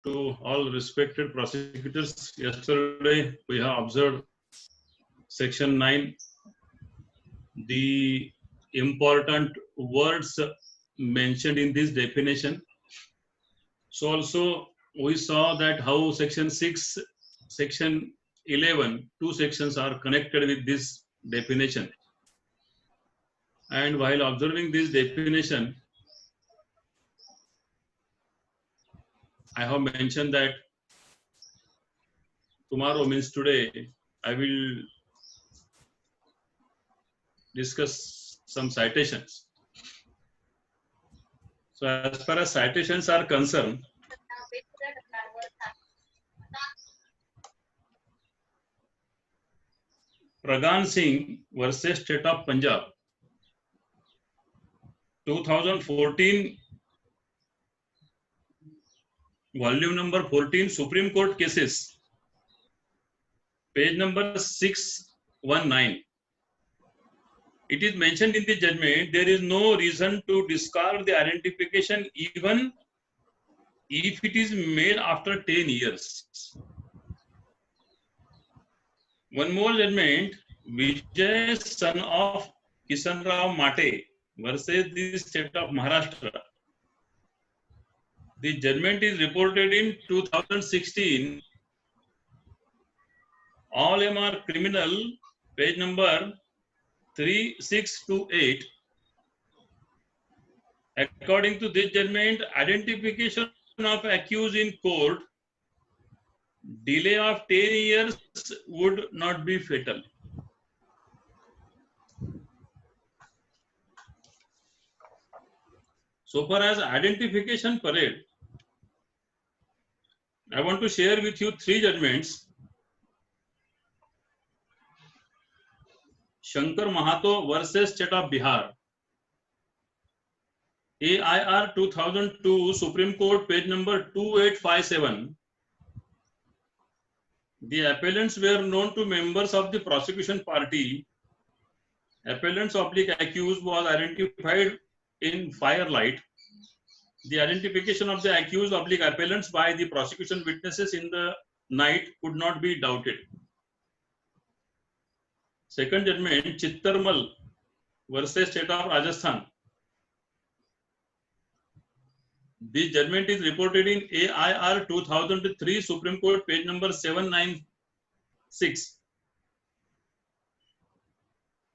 to all respected prosecutors. Yesterday we have observed section 9, the important words mentioned in this definition. So also we saw that how section 6, section 11, two sections are connected with this definition. And while observing this definition, I have mentioned that tomorrow means today, I will discuss some citations. So as far as citations are concerned, Pragan Singh versus State of Punjab, 2014, volume number 14, Supreme Court cases, page number 619. It is mentioned in the judgment, there is no reason to discard the identification even if it is made after 10 years. One more judgment, Vijay, son of Kishan Rao Mate versus the state of Maharashtra. The judgment is reported in 2016. All M are criminal, page number 3628. According to this judgment, identification of accused in court, delay of 10 years would not be fatal. So far as identification parade, I want to share with you three judgments. Shankar Mahato versus State of Bihar, AIR 2002, Supreme Court, page number 2857. The appellants were known to members of the prosecution party. Appellants oblique accused was identified in firelight. The identification of the accused oblique appellants by the prosecution witnesses in the night could not be doubted. Second judgment, Chittarmal versus State of Rajasthan. This judgment is reported in AIR 2003, Supreme Court, page number 796.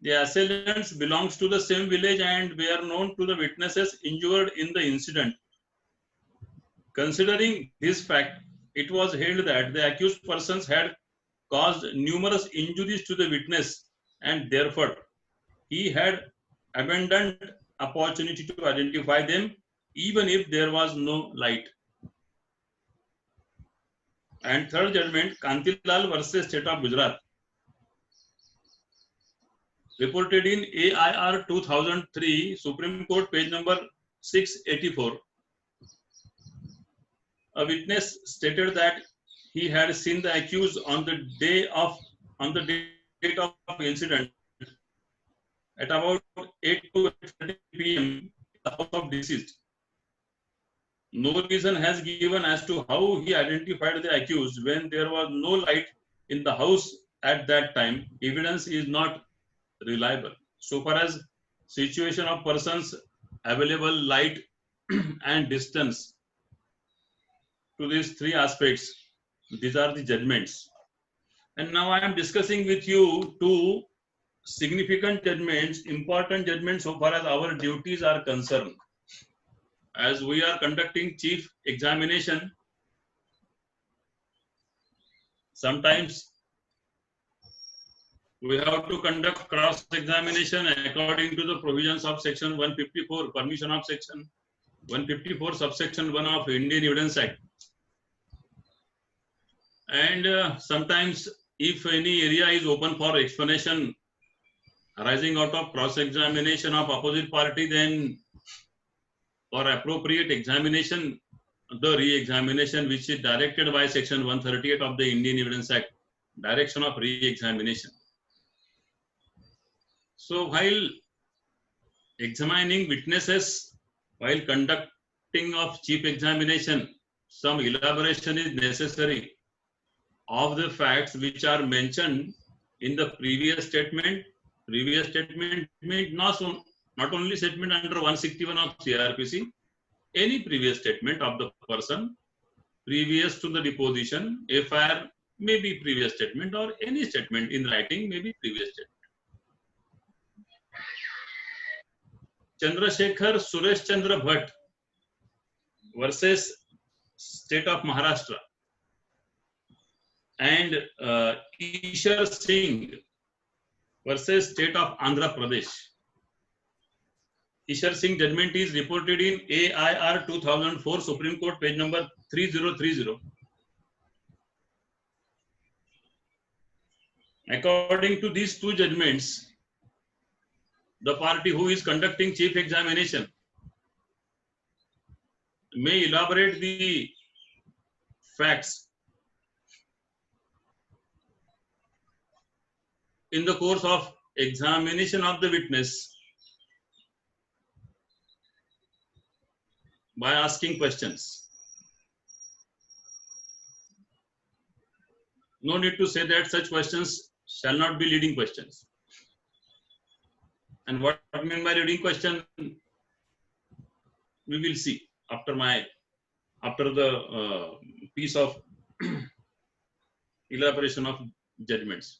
The assailants belongs to the same village and were known to the witnesses injured in the incident. Considering this fact, it was held that the accused persons had caused numerous injuries to the witness and therefore he had abundant opportunity to identify them even if there was no light. And third judgment, Kantilal versus State of Gujarat, reported in AIR 2003, Supreme Court, page number 684. A witness stated that he had seen the accused on the date of incident at about 8 to 8:30 p.m. in the house of deceased. No reason has given as to how he identified the accused when there was no light in the house at that time. Evidence is not reliable. So far as situation of persons, available light and distance, to these three aspects, these are the judgments. And now I am discussing with you two significant judgments, important judgments so far as our duties are concerned. As we are conducting chief examination, sometimes we have to conduct cross-examination according to the provisions of section 154, permission of section 154, subsection 1 of Indian Evidence Act. And sometimes if any area is open for explanation arising out of cross-examination of opposite party, then for appropriate examination, the re-examination which is directed by section 138 of the Indian Evidence Act, direction of re-examination. So while examining witnesses, while conducting of chief examination, some elaboration is necessary of the facts which are mentioned in the previous statement. Previous statement means not only statement under 161 of CRPC, any previous statement of the person previous to the deposition, FIR may be previous statement, or any statement in writing may be previous statement. Chandrasekhar Suresh Chandra Bhatt versus State of Maharashtra, and Ishar Singh versus State of Andhra Pradesh. Ishar Singh judgment is reported in AIR 2004 Supreme Court page number 3030. According to these two judgments, the party who is conducting chief examination may elaborate the facts in the course of examination of the witness by asking questions. No need to say that such questions shall not be leading questions. And what I mean by leading question, we will see after the piece of elaboration of judgments.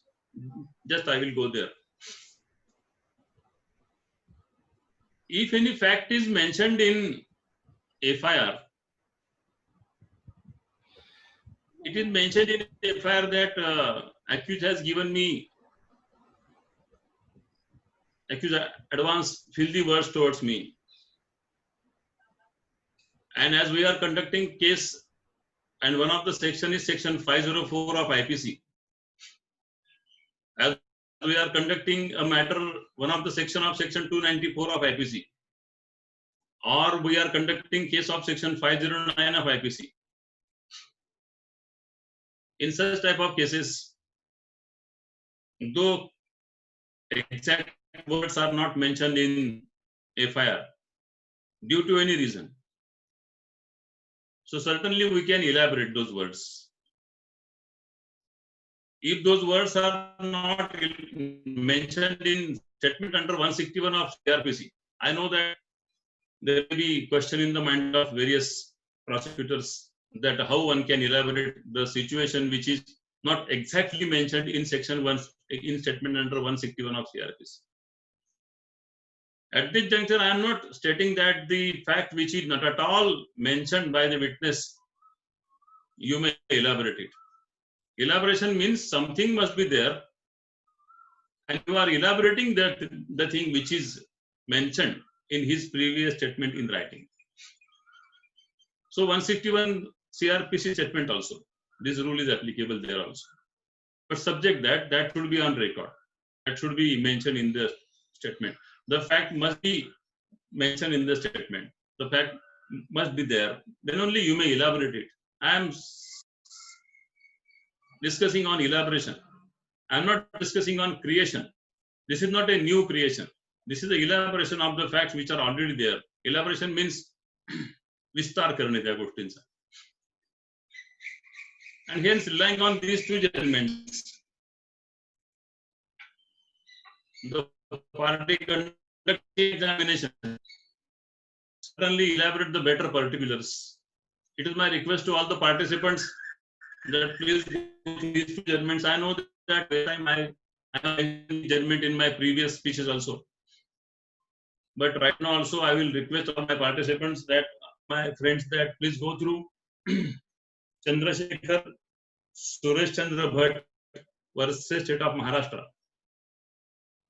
Just I will go there. If any fact is mentioned in FIR, it is mentioned in FIR that accused has given me, accused advance filthy words towards me. And as we are conducting case, and one of the section is section 504 of IPC. As we are conducting a matter, one of the section of section 294 of IPC, or we are conducting case of section 509 of IPC. In such type of cases, though exact words are not mentioned in FIR due to any reason, so certainly we can elaborate those words. If those words are not mentioned in statement under 161 of CRPC, I know that there may be question in the mind of various prosecutors that how one can elaborate the situation which is not exactly mentioned in section 1 in statement under 161 of CRPC. At this juncture, I am not stating that the fact which is not at all mentioned by the witness, you may elaborate it. Elaboration means something must be there, and you are elaborating that the thing which is mentioned in his previous statement in writing. So 161 CRPC statement also, this rule is applicable there also. But subject that should be on record. That should be mentioned in the statement. The fact must be mentioned in the statement. The fact must be there. Then only you may elaborate it. I am discussing on elaboration. I am not discussing on creation. This is not a new creation. This is the elaboration of the facts which are already there. Elaboration means vistar karne त्या गोष्टींचा. And hence, relying on these two judgments, the party conducting examination certainly elaborate the better particulars. It is my request to all the participants that please these two judgments. I know that time I have judgment in my previous speeches also, but right now also I will request all my participants that my friends that please go through Chandrasekhar Suresh Chandra Bhatt versus State of Maharashtra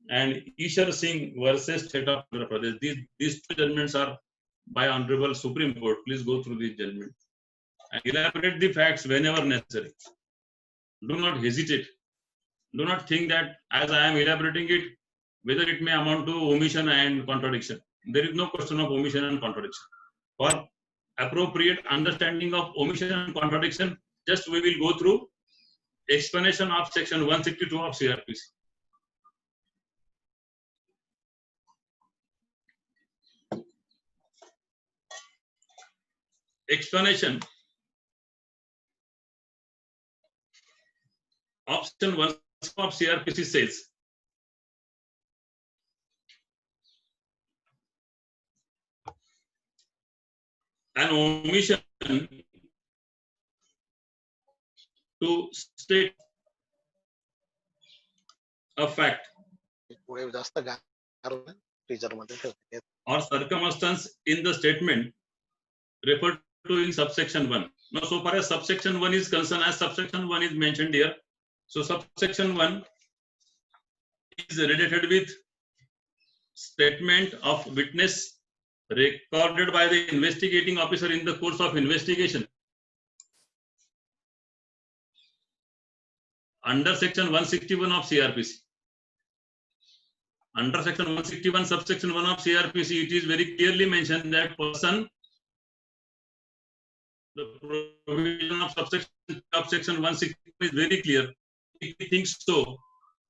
and Ishar Singh versus State of Andhra Pradesh. These two judgments are by Honorable Supreme Court. Please go through these judgments and elaborate the facts whenever necessary. Do not hesitate. Do not think that as I am elaborating it, whether it may amount to omission and contradiction. There is no question of omission and contradiction. For appropriate understanding of omission and contradiction, just we will go through explanation of section 162 of CRPC. Explanation of Section 1 of CRPC says, an omission to state a fact पुढे जास्त गार freezer मध्ये ठेवते. or circumstance in the statement referred to in subsection 1. Now, so far as subsection 1 is concerned, as subsection 1 is mentioned here, so subsection 1 is related with statement of witness recorded by the investigating officer in the course of investigation under section 161 of CRPC. Under section 161 subsection 1 of CRPC, it is very clearly mentioned that person, the provision of section 161 is very clear. If he thinks so,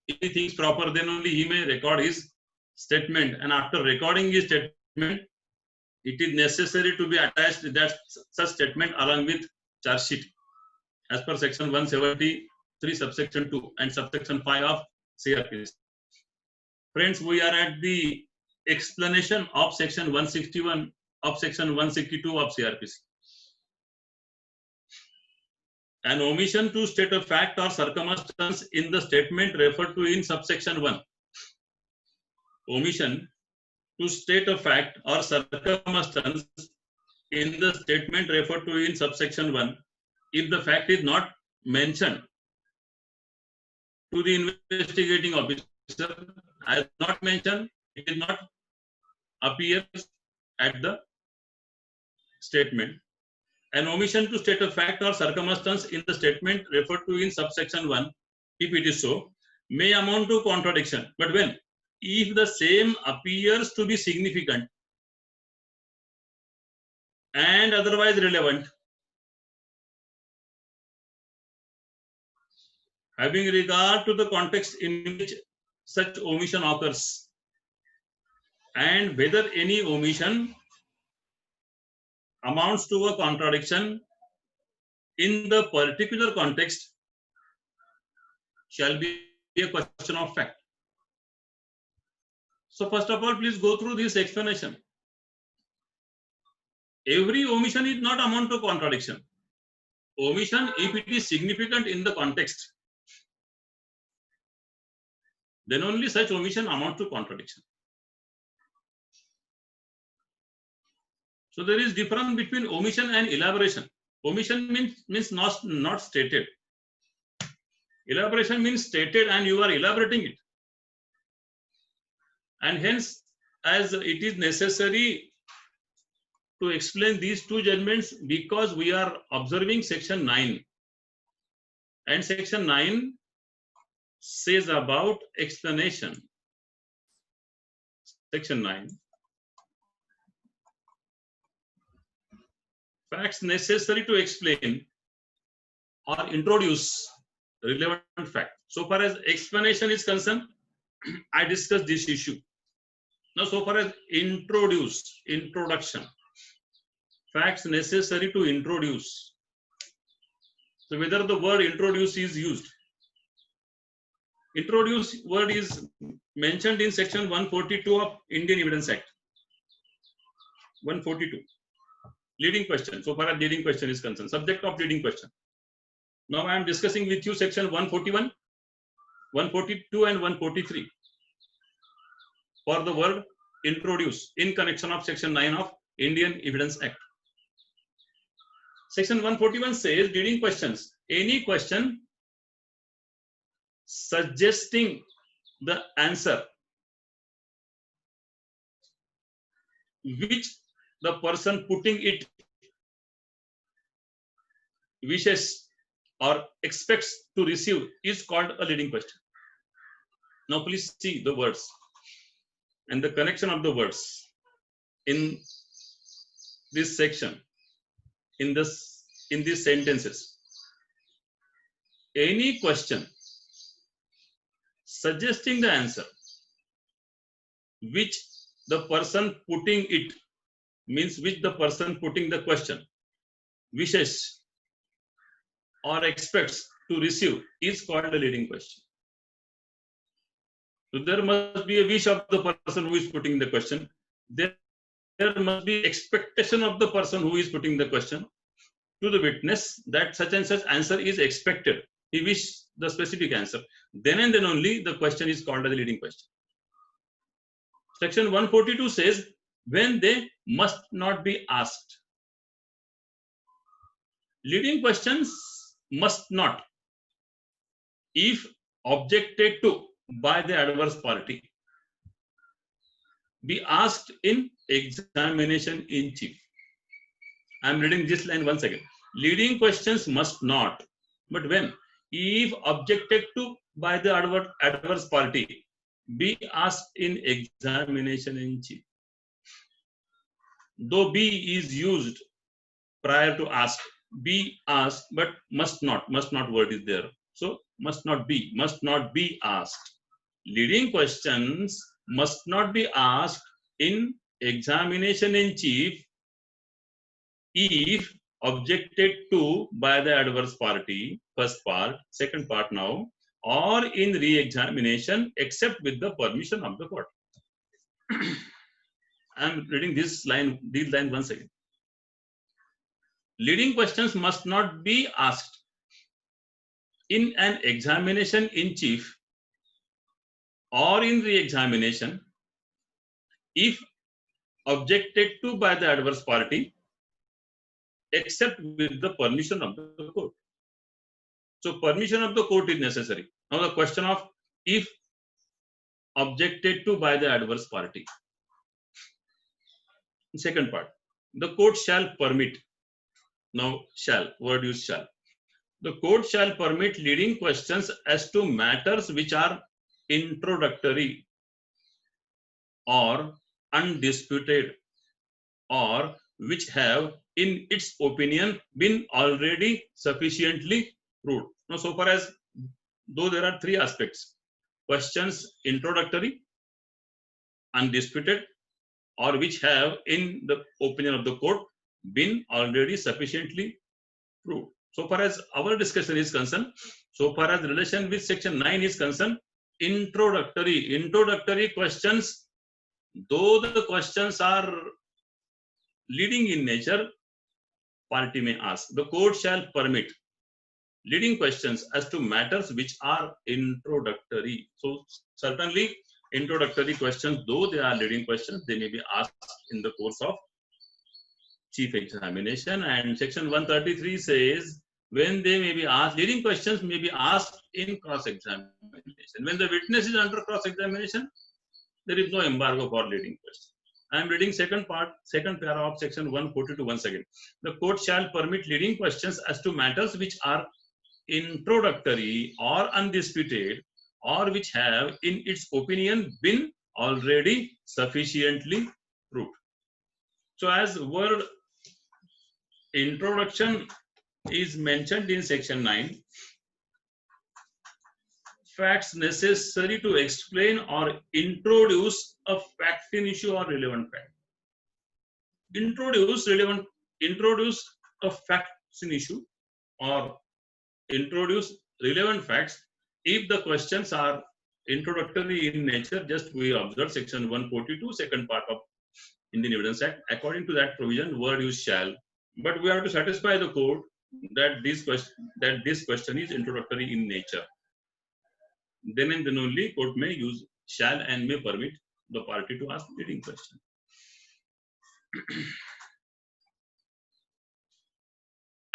if he thinks proper, then only he may record his statement, and after recording his statement, it is necessary to be attached that such statement along with charge sheet as per section 173 subsection 2 and subsection 5 of CRPC. Friends, we are at the explanation of section 161 of section 162 of CRPC. An omission to state a fact or circumstance in the statement referred to in subsection 1. Omission to state a fact or circumstance in the statement referred to in subsection 1, if the fact is not mentioned to the investigating officer, as not mentioned, it is not appears at the statement. An omission to state a fact or circumstance in the statement referred to in subsection 1, if it is so, may amount to contradiction. But when? If the same appears to be significant and otherwise relevant, having regard to the context in which such omission occurs, and whether any omission amounts to a contradiction in the particular context, shall be a question of fact. So first of all, please go through this explanation. Every omission is not amount to contradiction. Omission, if it is significant in the context, then only such omission amounts to contradiction. So there is difference between omission and elaboration. Omission means not stated. Elaboration means stated and you are elaborating it. And hence, as it is necessary to explain these two judgments, because we are observing section 9. And section 9 says about explanation. Section 9. Facts necessary to explain or introduce relevant fact. So far as explanation is concerned, I discussed this issue. Now, so far as introduction, facts necessary to introduce. So whether the word introduce is used. Introduce word is mentioned in section 142 of Indian Evidence Act. 142. Leading question. So far as leading question is concerned, subject of leading question. Now I am discussing with you section 141, 142 and 143 for the word introduce in connection of section 9 of Indian Evidence Act. Section 141 says leading questions. Any question suggesting the answer which the person putting it wishes or expects to receive is called a leading question. Now please see the words and the connection of the words in this section, in these sentences. Any question suggesting the answer which the person putting it, means which the person putting the question wishes or expects to receive is called a leading question. So there must be a wish of the person who is putting the question. There must be expectation of the person who is putting the question to the witness that such and such answer is expected. He wishes the specific answer. Then and then only the question is called as a leading question. Section 142 says when they must not be asked. Leading questions must not, if objected to by the adverse party, be asked in examination in chief. I am reading this line once again. Leading questions must not, but when? If objected to by the adverse party, be asked in examination in chief. Though be is used prior to ask, be asked, but must not word is there. So must not be asked. Leading questions must not be asked in examination in chief if objected to by the adverse party, first part, second part now, or in re-examination except with the permission of the court. I am reading this line once again. Leading questions must not be asked in an examination in chief or in re-examination if objected to by the adverse party except with the permission of the court. So permission of the court is necessary. Now the question of if objected to by the adverse party. Second part, the court shall permit. Now shall, word use shall. The court shall permit leading questions as to matters which are introductory or undisputed or which have in its opinion been already sufficiently proved. Now so far as though there are three aspects: questions introductory, undisputed, or which have in the opinion of the court been already sufficiently proved. So far as our discussion is concerned, so far as relation with section 9 is concerned, introductory questions, though the questions are leading in nature, party may ask. The court shall permit leading questions as to matters which are introductory. So certainly introductory questions, though they are leading questions, they may be asked in the course of chief examination. And section 133 says when they may be asked, leading questions may be asked in cross-examination. When the witness is under cross-examination, there is no embargo for leading questions. I am reading second para of section 142 once again. The court shall permit leading questions as to matters which are introductory or undisputed or which have in its opinion been already sufficiently proved. So as word introduction is mentioned in section 9, facts necessary to explain or introduce a fact in issue or relevant fact. Introduce a fact in issue or introduce relevant facts if the questions are introductory in nature. Just we observe section 142, second part of Indian Evidence Act. According to that provision, word use shall, but we have to satisfy the court that this question is introductory in nature. Then and then only court may use shall and may permit the party to ask leading question.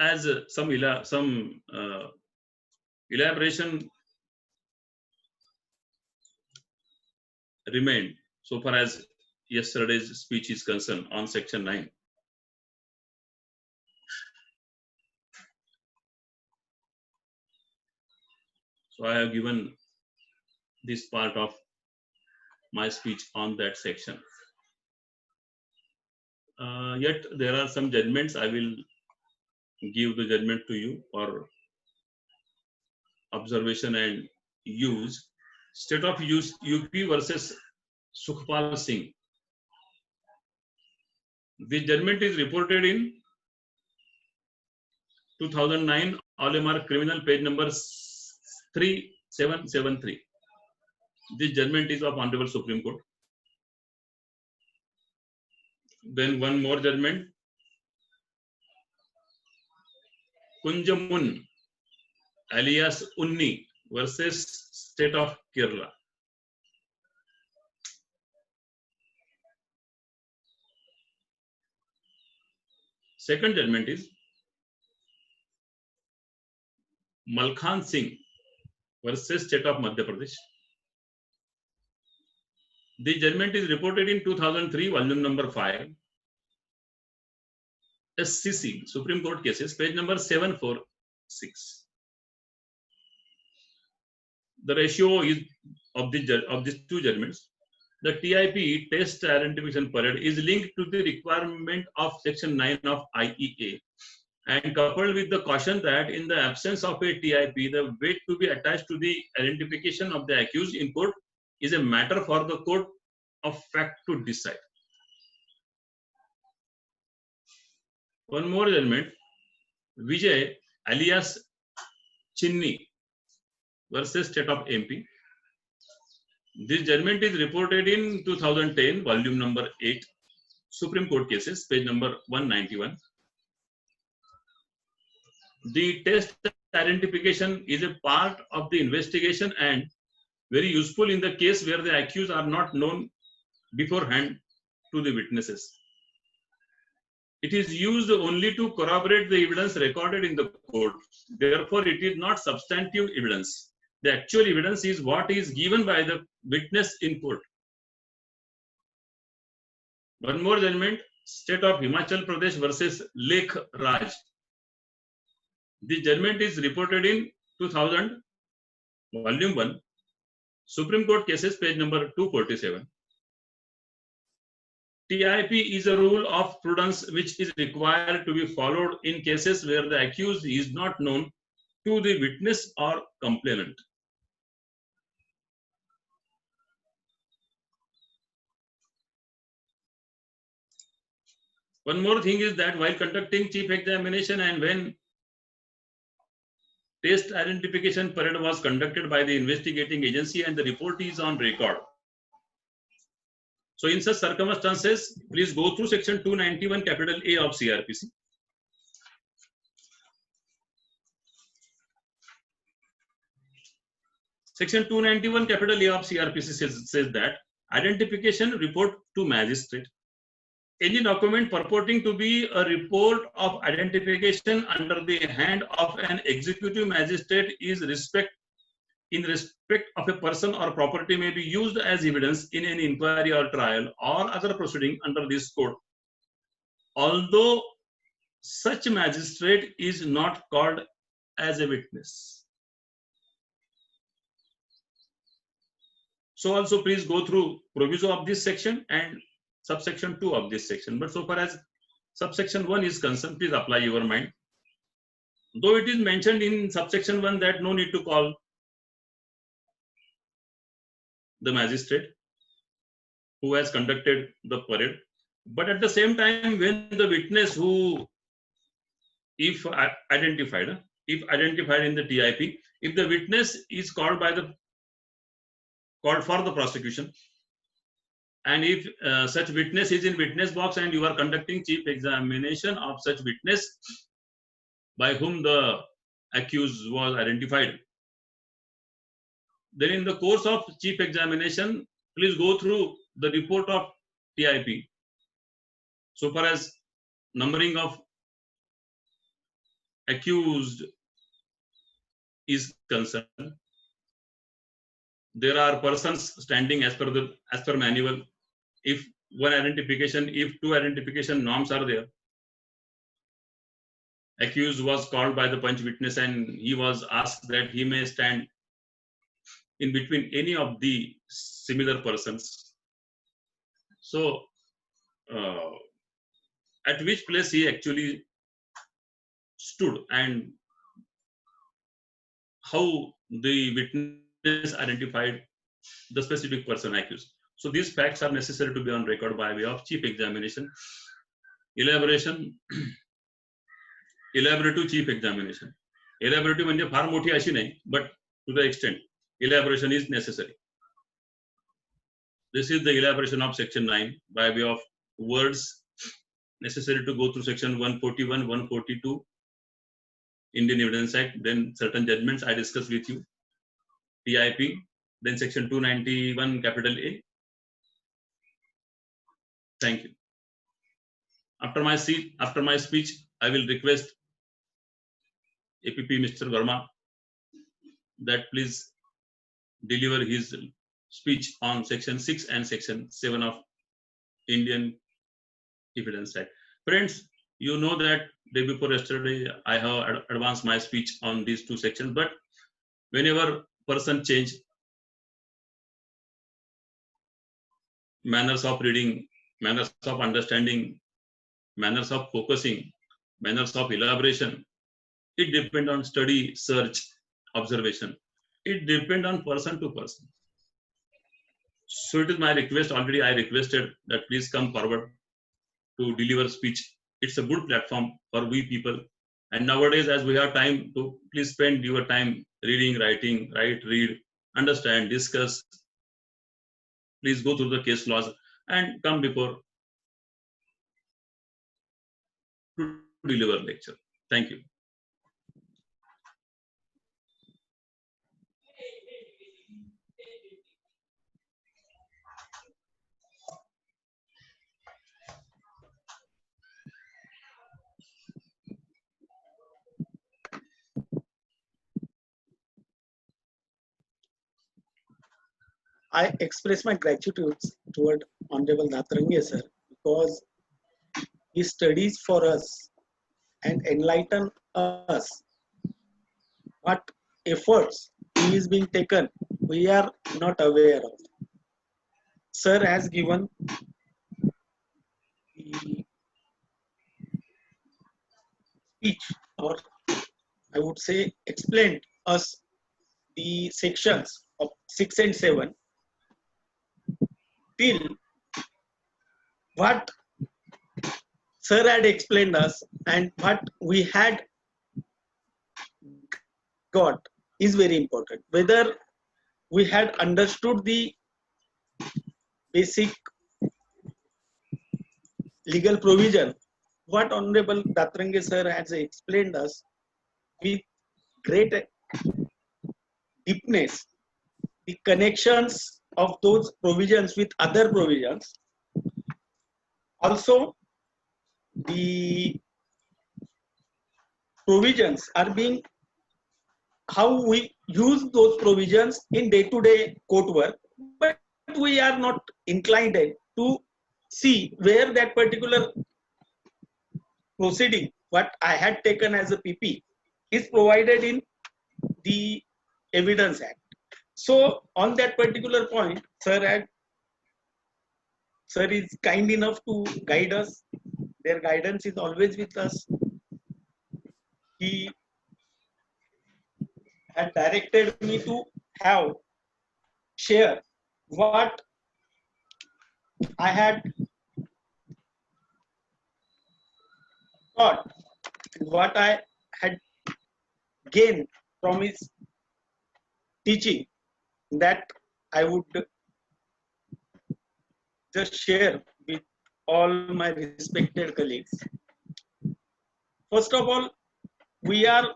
As some elaboration remained so far as yesterday's speech is concerned on section 9. So I have given this part of my speech on that section. Yet there are some judgments. I will give the judgment to you for observation and use. State of UP versus Sukhpal Singh. The judgment is reported in 2009 All-Mark Criminal, page number 3773. This judgment is of Honorable Supreme Court. Then one more judgment. Kunjamun alias Unni versus State of Kerala. Second judgment is Malkhan Singh versus State of Madhya Pradesh. The judgment is reported in 2003, volume number 5, SCC, Supreme Court Cases, page number 746. The ratio is of these two judgments. The TIP, Test Identification Parade, is linked to the requirement of Section 9 of IEA and coupled with the caution that in the absence of a TIP, the weight to be attached to the identification of the accused in court is a matter for the court of fact to decide. One more judgment, Vijay alias Chinni versus State of MP. This judgment is reported in 2010, volume number 8, Supreme Court Cases, page number 191. The test identification is a part of the investigation and very useful in the case where the accused are not known beforehand to the witnesses. It is used only to corroborate the evidence recorded in the court. Therefore, it is not substantive evidence. The actual evidence is what is given by the witness in court. One more judgment, State of Himachal Pradesh versus Lake Raj. The judgment is reported in 2000, volume 1, Supreme Court Cases, page number 247. TIP is a rule of prudence which is required to be followed in cases where the accused is not known to the witness or complainant. One more thing is that while conducting chief examination and when test identification parade was conducted by the investigating agency and the report is on record. So in such circumstances, please go through section 291 capital A of CRPC. Section 291 capital A of CRPC says that identification report to magistrate. Any document purporting to be a report of identification under the hand of an executive magistrate is in respect of a person or property may be used as evidence in an inquiry or trial or other proceeding under this code, although such magistrate is not called as a witness. So also please go through proviso of this section and subsection 2 of this section. But so far as subsection 1 is concerned, please apply your mind. Though it is mentioned in subsection 1 that no need to call the magistrate who has conducted the parade, but at the same time, when the witness who, if identified in the TIP, if the witness is called for the prosecution, and if such witness is in witness box and you are conducting chief examination of such witness by whom the accused was identified, then in the course of chief examination, please go through the report of TIP. So far as numbering of accused is concerned, there are persons standing as per manual. If two identification norms are there, accused was called by the punch witness and he was asked that he may stand in between any of the similar persons. So, at which place he actually stood and how the witness identified the specific person accused. So these facts are necessary to be on record by way of chief examination. Elaboration elaborative chief examination. Elaborative म्हणजे फार मोठी अशी नाही, but to the extent elaboration is necessary. This is the elaboration of section 9 by way of words necessary to go through section 141, 142 Indian Evidence Act, then certain judgments I discussed with you, TIP, then section 291 capital A. Thank you. After my speech, I will request APP Mr. Verma that please deliver his speech on section 6 and section 7 of Indian Evidence Act. Friends, you know that day before yesterday I have advanced my speech on these two sections, but whenever person change manners of reading, manners of understanding, manners of focusing, manners of elaboration, it depends on study, search, observation. It depends on person to person. So it is my request, already I requested that please come forward to deliver speech. It's a good platform for we people. And nowadays, as we have time, to please spend your time reading, writing, write, read, understand, discuss. Please go through the case laws and come before to deliver lecture. Thank you. I express my gratitude toward Honorable Natrange sir because he studies for us and enlighten us what efforts he is being taken we are not aware of. Sir has given the speech, or I would say explained us the sections of 6 and 7 till what sir had explained us and what we had got is very important. Whether we had understood the basic legal provision, what Honorable Natrange sir has explained us with great deepness, the connections of those provisions with other provisions. Also, the provisions are being how we use those provisions in day-to-day court work, but we are not inclined to see where that particular proceeding, what I had taken as a PP, is provided in the Evidence Act. So on that particular point, sir is kind enough to guide us. Their guidance is always with us. He had directed me to share what I had taught, what I had gained from his teaching, that I would just share with all my respected colleagues. First of all, we are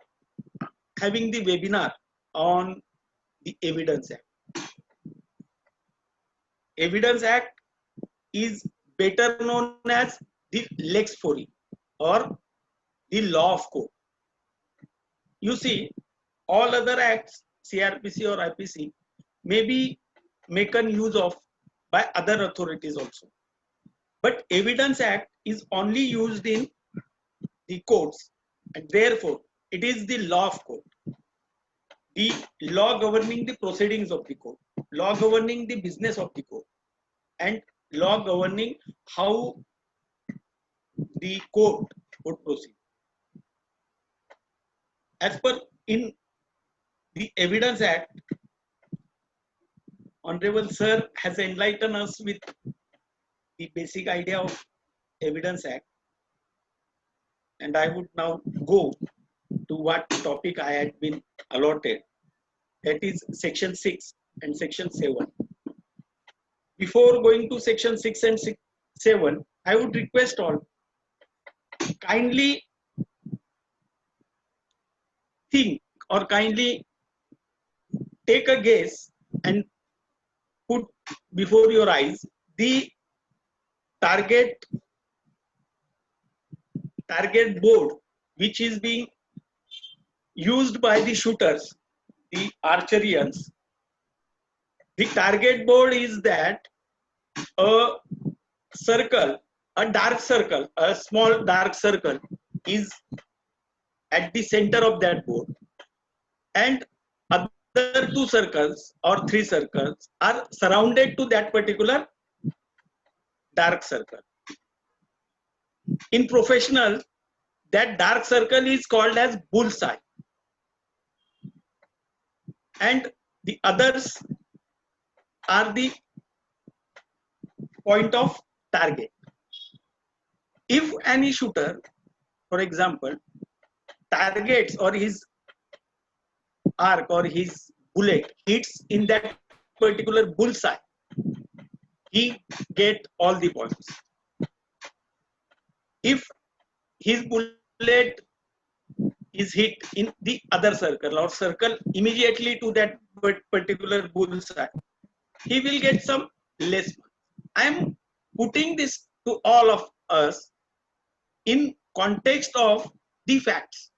having the webinar on the Evidence Act. Evidence Act is better known as the Lex Fori or the law of court. You see, all other acts, CRPC or IPC, may be taken use of by other authorities also. But Evidence Act is only used in the courts, and therefore it is the law of court. The law governing the proceedings of the court, law governing the business of the court, and law governing how the court would proceed. As per in the Evidence Act, Honorable Sir has enlightened us with the basic idea of Evidence Act. and I would now go to what topic I had been allotted. That is section 6 and section 7. Before going to section 6 and 7, I would request all kindly think or kindly take a guess and put before your eyes the target board which is being used by the shooters, the archerians. The target board is that a circle, a dark circle, a small dark circle is at the center of that board, and other two circles or three circles are surrounded to that particular dark circle. In professional, that dark circle is called as bullseye, and the others are the point of target. If any shooter, for example, targets or his arc or his bullet hits in that particular bullseye, he get all the points. If his bullet is hit in the other circle or circle immediately to that particular bullseye, he will get some less marks. I am putting this to all of us in context of the facts.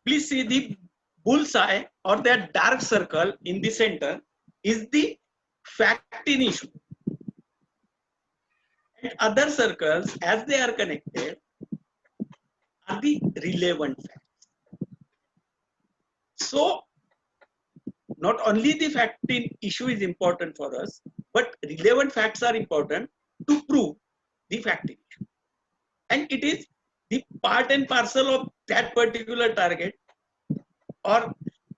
Please see, the bullseye or that dark circle in the center is the fact in issue, and other circles as they are connected are the relevant facts. So not only the fact in issue is important for us, but relevant facts are important to prove the fact in issue, and it is the part and parcel of that particular target or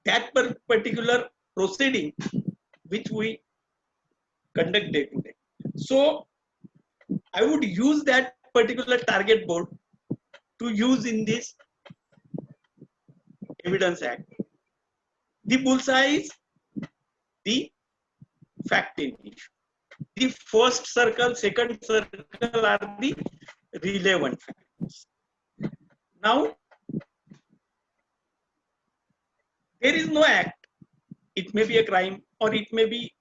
that particular proceeding which we conducted today. So I would use that particular target board to use in this Evidence Act. The bullseye is the fact in issue. The first circle, second circle are the relevant facts. Now, there is no act. It may be a crime or it may be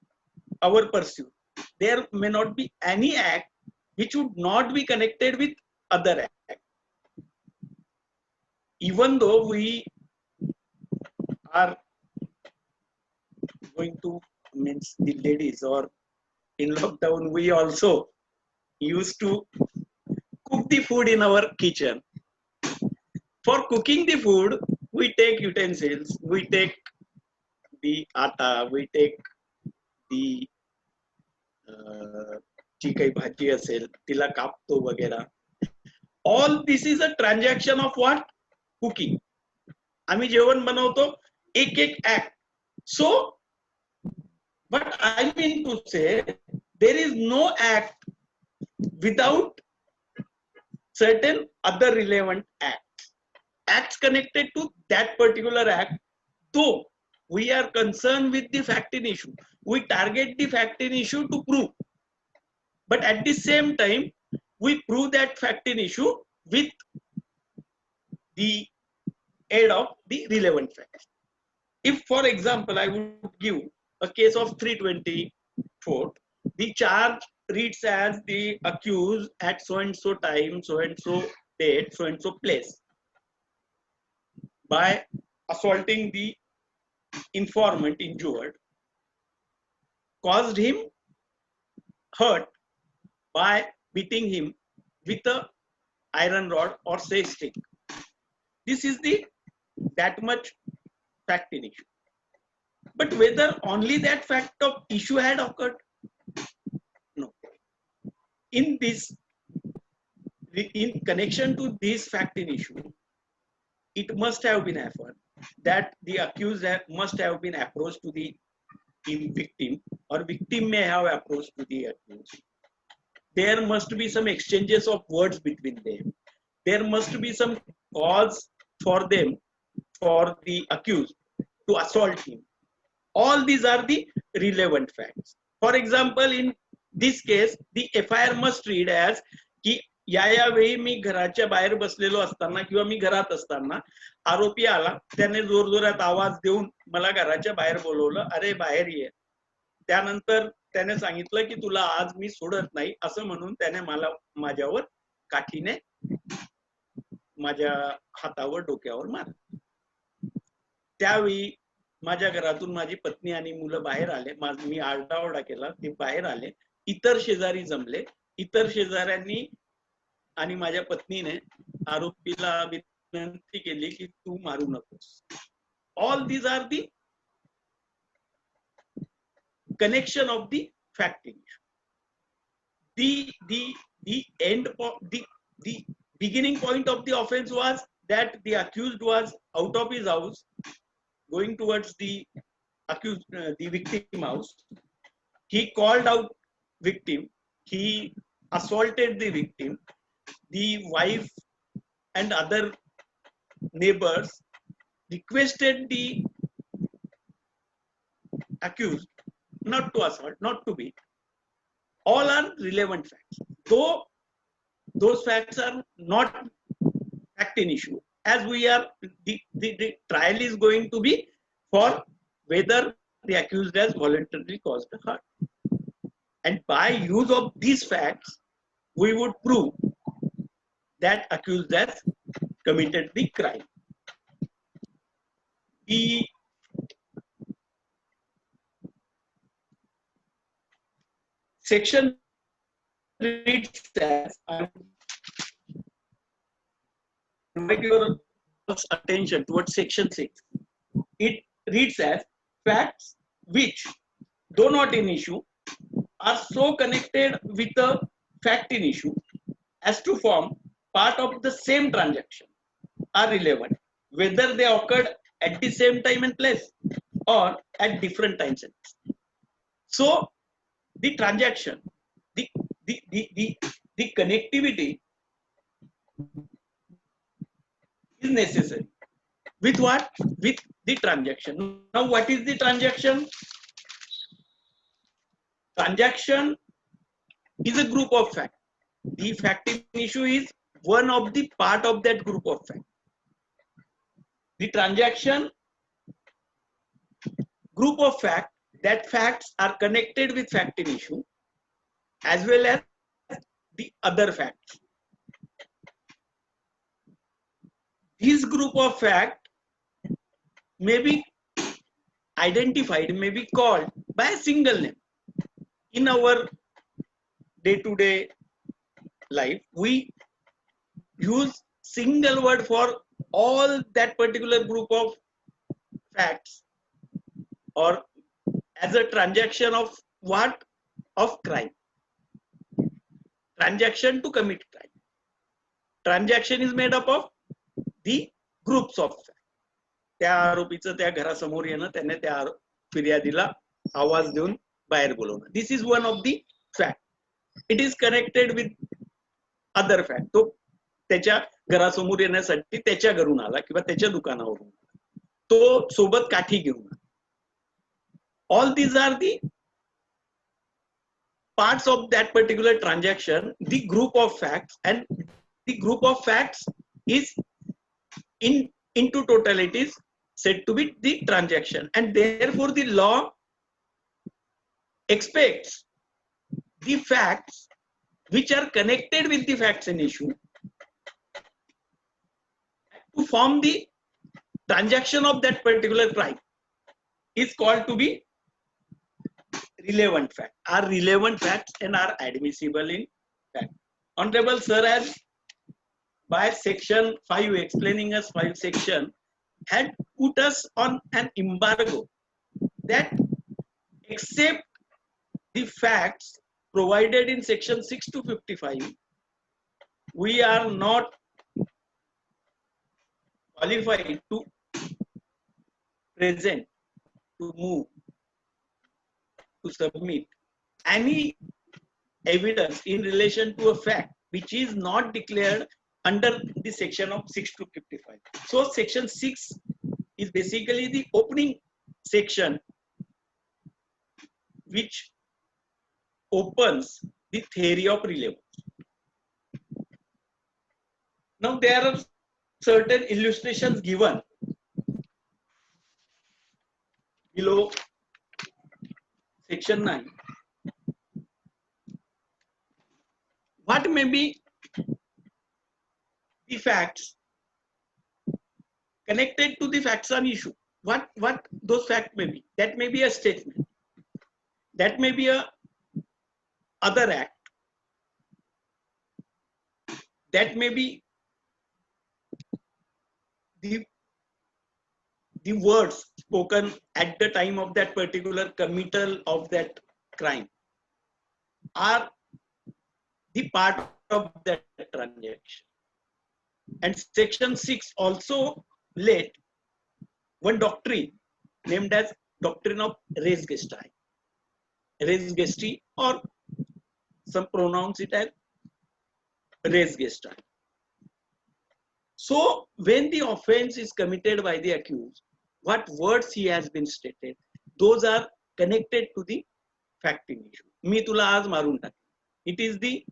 our pursuit. There may not be any act which would not be connected with other act. Even though we are going to, means the ladies, or in lockdown we also used to cook the food in our kitchen. For cooking the food, we take utensils, we take the atta, we take the जी काही भाजी असेल तिला कापतो वगैरे. All this is a transaction of what? Cooking. आम्ही जेवण बनवतो, एक act. So but I mean to say, there is no act without certain other relevant acts. Acts connected to that particular act, though we are concerned with the fact in issue. We target the fact in issue to prove. But at the same time, we prove that fact in issue with the aid of the relevant facts. If, for example, I would give a case of 324, the charge reads as the accused at so and so time, so and so date, so and so place, by assaulting the informant injured, caused him hurt by beating him with a iron rod or say stick. This is the that much fact in issue. But whether only that fact of issue had occurred? No. In this, in connection to this fact in issue, it must have been happened that the accused must have been approached to the victim, or victim may have approached to the accused. there must be some exchanges of words between them. There must be some cause for them, for the accused, to assault him. All these are the relevant facts. For example, in this case, the FIR must read as की या वेळी मी घराच्या बाहेर बसलेलो असताना किंवा मी घरात असताना आरोपी आला, त्याने जोरजोरात आवाज देऊन मला घराच्या बाहेर बोलवलं, अरे बाहेर ये. त्यानंतर त्याने सांगितलं की तुला आज मी सोडत नाही, असं म्हणून त्याने मला माझ्यावर काठीने माझ्या हातावर डोक्यावर मार. त्यावेळी माझ्या घरातून माझी पत्नी आणि मुलं बाहेर आले, मी आरडाओरडा केला, ते बाहेर आले. इतर शेजारी जमले. इतर शेजाऱ्यांनी आणि माझ्या पत्नीने आरोपीला विनंती केली की तू मारू नकोस. All these are the connection of the fact issue. The end of the beginning point of the offense was that the accused was out of his house going towards the accused the victim house. He called out victim, he assaulted the victim. The wife and other neighbors requested the accused not to assault, not to beat. All are relevant facts. Though those facts are not fact in issue, as we are the trial is going to be for whether the accused has voluntarily caused the harm. And by use of these facts, we would prove that accused has committed the crime. The section reads as, I invite your attention towards section 6. It reads as facts which, though not in issue, are so connected with the fact in issue as to form part of the same transaction are relevant, whether they occurred at the same time and place or at different times and place. So the transaction, the connectivity is necessary. With what? With the transaction. Now, what is the transaction? Transaction is a group of facts. The fact in issue is one of the part of that group of facts. The transaction group of facts, that facts are connected with fact in issue as well as the other facts. This group of facts may be identified, may be called by a single name. In our day-to-day life, we use single word for all that particular group of facts, or as a transaction of what? Of crime. Transaction to commit crime. Transaction is made up of the groups of facts. त्या आरोपीचं त्या घरासमोर येणं, त्याने त्या फिर्यादीला आवाज देऊन बाहेर बोलवणं. This is one of the fact. It is connected with other fact. तो त्याच्या घरासमोर येण्यासाठी त्याच्या घरून आला किंवा त्याच्या दुकानावरून आला, तो सोबत काठी घेऊन आला. All these are the parts of that particular transaction, the group of facts, and the group of facts is into totalities said to be the transaction, and therefore the law expects the facts which are connected with the facts in issue to form the transaction of that particular crime is called to be relevant fact. Are relevant facts and are admissible in fact. Honorable Sir has, by section 5, explaining us 5 section, had put us on an embargo that except the facts provided in section 6 to 55, we are not qualified to present, to move, to submit any evidence in relation to a fact which is not declared under the section of 6 to 55. So section 6 is basically the opening section which opens the theory of relevance. Now there are certain illustrations given below section 9. What may be the facts connected to the facts on issue? What those facts may be? That may be a statement. That may be a other act. That may be the words spoken at the time of that particular committal of that crime are the part of that transaction. And section 6 also laid one doctrine named as doctrine of res gestae. Res gestae, or some pronounce it as res gestae. So when the offense is committed by the accused, what words he has been stated, those are connected to the fact in issue. मी तुला आज मारून टाक. It is the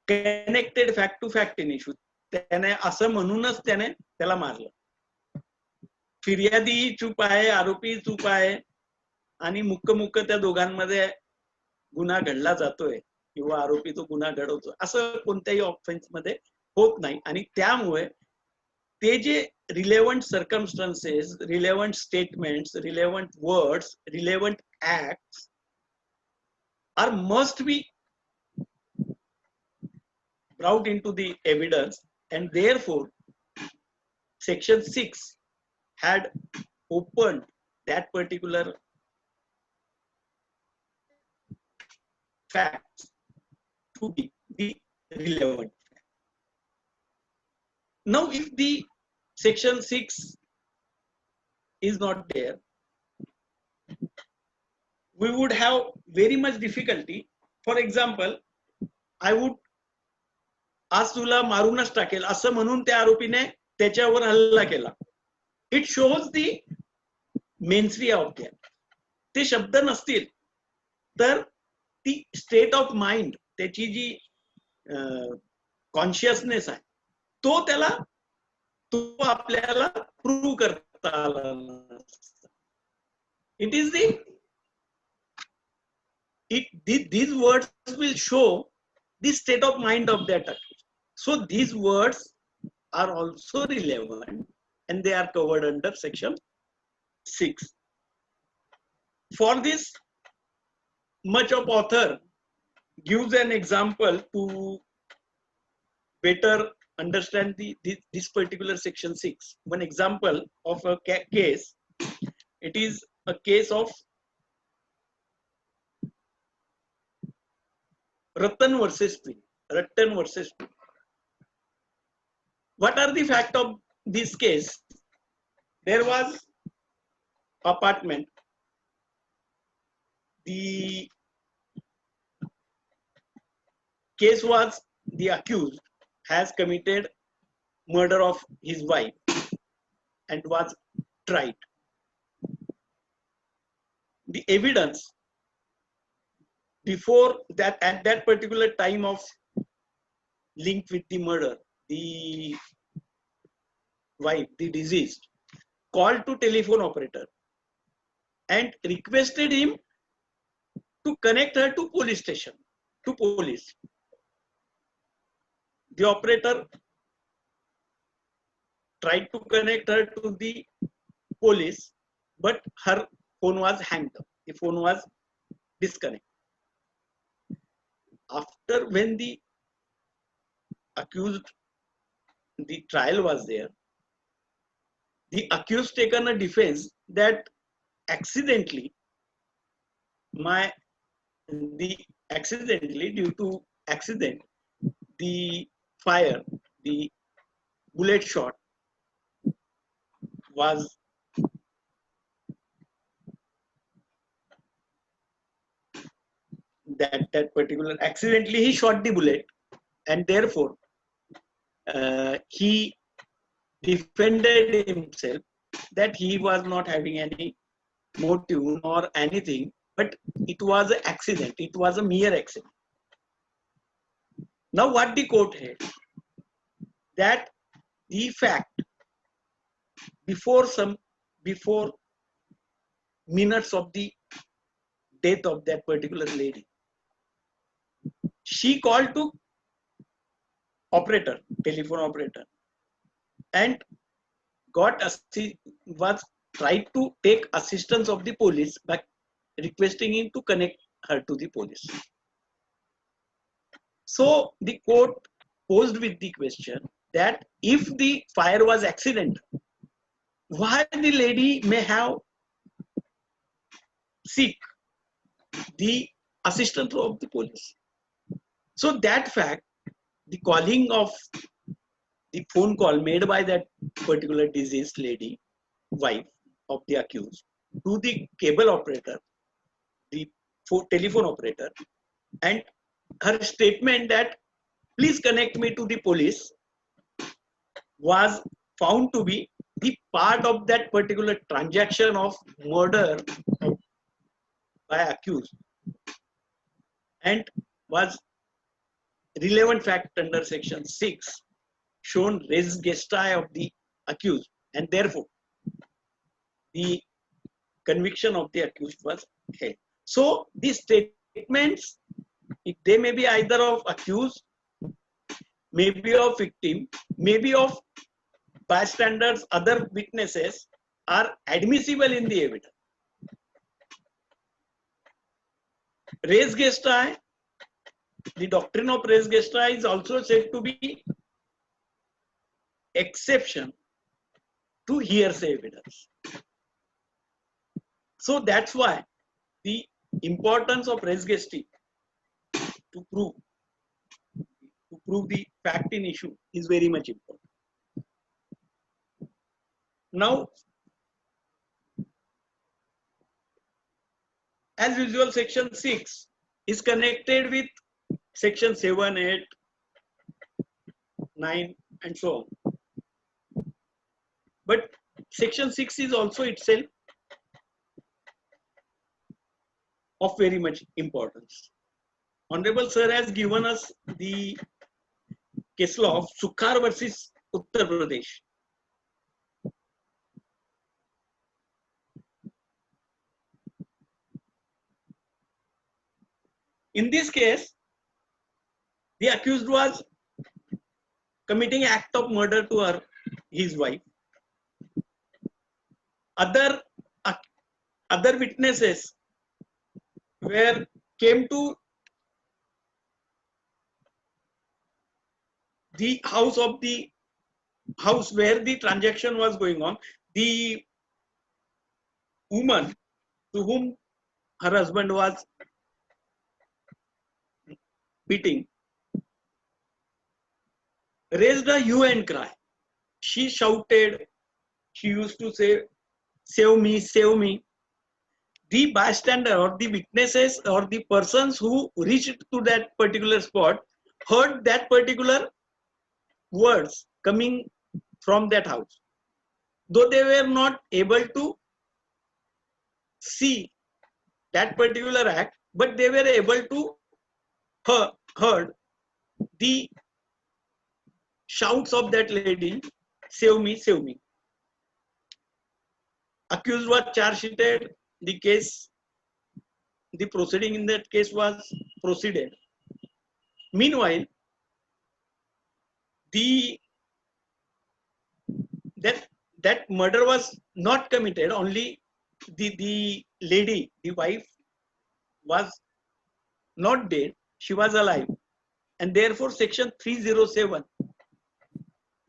connected fact to fact in issue. त्याने असं म्हणूनच त्याने त्याला मारलं. फिर्यादी चूप आहे, आरोपी चूप आहे, आणि मुक्क त्या दोघांमध्ये गुन्हा घडला जातोय किंवा आरोपी तो गुन्हा घडवतो, असं कोणत्याही ऑफेन्स मध्ये होत नाही. आणि त्यामुळे ते जे relevant circumstances, relevant statements, relevant words, relevant acts are must be brought into the evidence, and therefore section 6 had opened that particular facts to be the relevant. Now if the section 6 is not there, we would have very much difficulty. For example, I would आज तुला मारूनच टाकेल असं म्हणून त्या आरोपीने त्याच्यावर हल्ला केला. It shows the mens rea of that. ते शब्द नसतील तर ती स्टेट ऑफ माइंड, त्याची जी कॉन्शियसनेस आहे, तो त्याला तो आपल्याला प्रूव्ह करता आला. It is these words will show the state of mind of that accused. So these words are also relevant and they are covered under section 6. For this, much of author gives an example to better understand this particular section 6. One example of a case, it is a case of Ratan versus Pin. Ratan versus Pin. What are the facts of this case? There was apartment. The case was the accused has committed murder of his wife and was tried. The evidence before that, at that particular time of link with the murder, the wife, the deceased, called to telephone operator and requested him to connect her to police station, to police. The operator tried to connect her to the police, but her phone was hanged up. The phone was disconnected. After, when the accused, the trial was there, the accused taken a defense that accidentally, due to accident, the fire, the bullet shot was that particular accidentally he shot the bullet, and therefore he defended himself that he was not having any motive or anything, but it was an accident. It was a mere accident. Now, what the court held, that the fact before minutes of the death of that particular lady, she called to telephone operator, and was tried to take assistance of the police by requesting him to connect her to the police. So the court posed with the question that if the fire was accidental, why the lady may have seek the assistance of the police. So that fact, the calling of the phone call made by that particular deceased lady, wife of the accused, to the cable operator, the telephone operator, and her statement that please connect me to the police, was found to be the part of that particular transaction of murder by accused, and was relevant fact under section 6, shown res gestae of the accused, and therefore the conviction of the accused was held. So these statements, they may be either of accused, maybe of victim, maybe of bystanders, other witnesses, are admissible in the evidence. Res gestae, the doctrine of res gestae is also said to be exception to hearsay evidence. So that's why the importance of res gestae to prove the fact in issue is very much important. Now, as usual, section 6 is connected with section 7, 8, 9 and so on. But section 6 is also itself of very much importance. Honorable Sir has given us the case law of Sukhar versus Uttar Pradesh. In this case, the accused was committing act of murder to his wife. Other witnesses came to the house where the transaction was going on. The woman to whom her husband was beating raised a hue and cry. She shouted, she used to say, "Save me, save me." The bystander or the witnesses or the persons who reached to that particular spot heard that particular words coming from that house. Though they were not able to see that particular act, but they were able to heard the shouts of that lady, "Save me, save me." Accused was charge sheeted. The proceeding in that case was proceeded. Meanwhile, that murder was not committed. Only the lady, the wife, was not dead. She was alive, and therefore section 307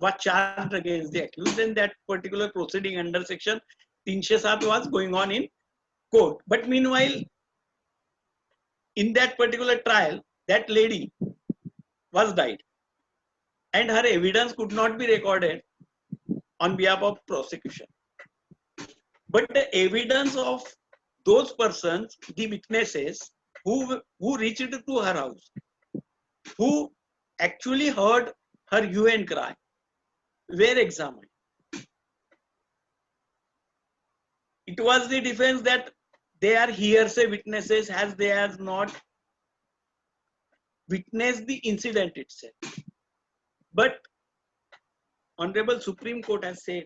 was charged against the accused, and that particular proceeding under section 307 was going on in court. But meanwhile, in that particular trial, that lady was died, and her evidence could not be recorded on behalf of prosecution. But the evidence of those persons, the witnesses, who reached to her house, who actually heard her hue and cry, were examined. It was the defense that they are hearsay witnesses as they have not witnessed the incident itself. But Honorable Supreme Court has said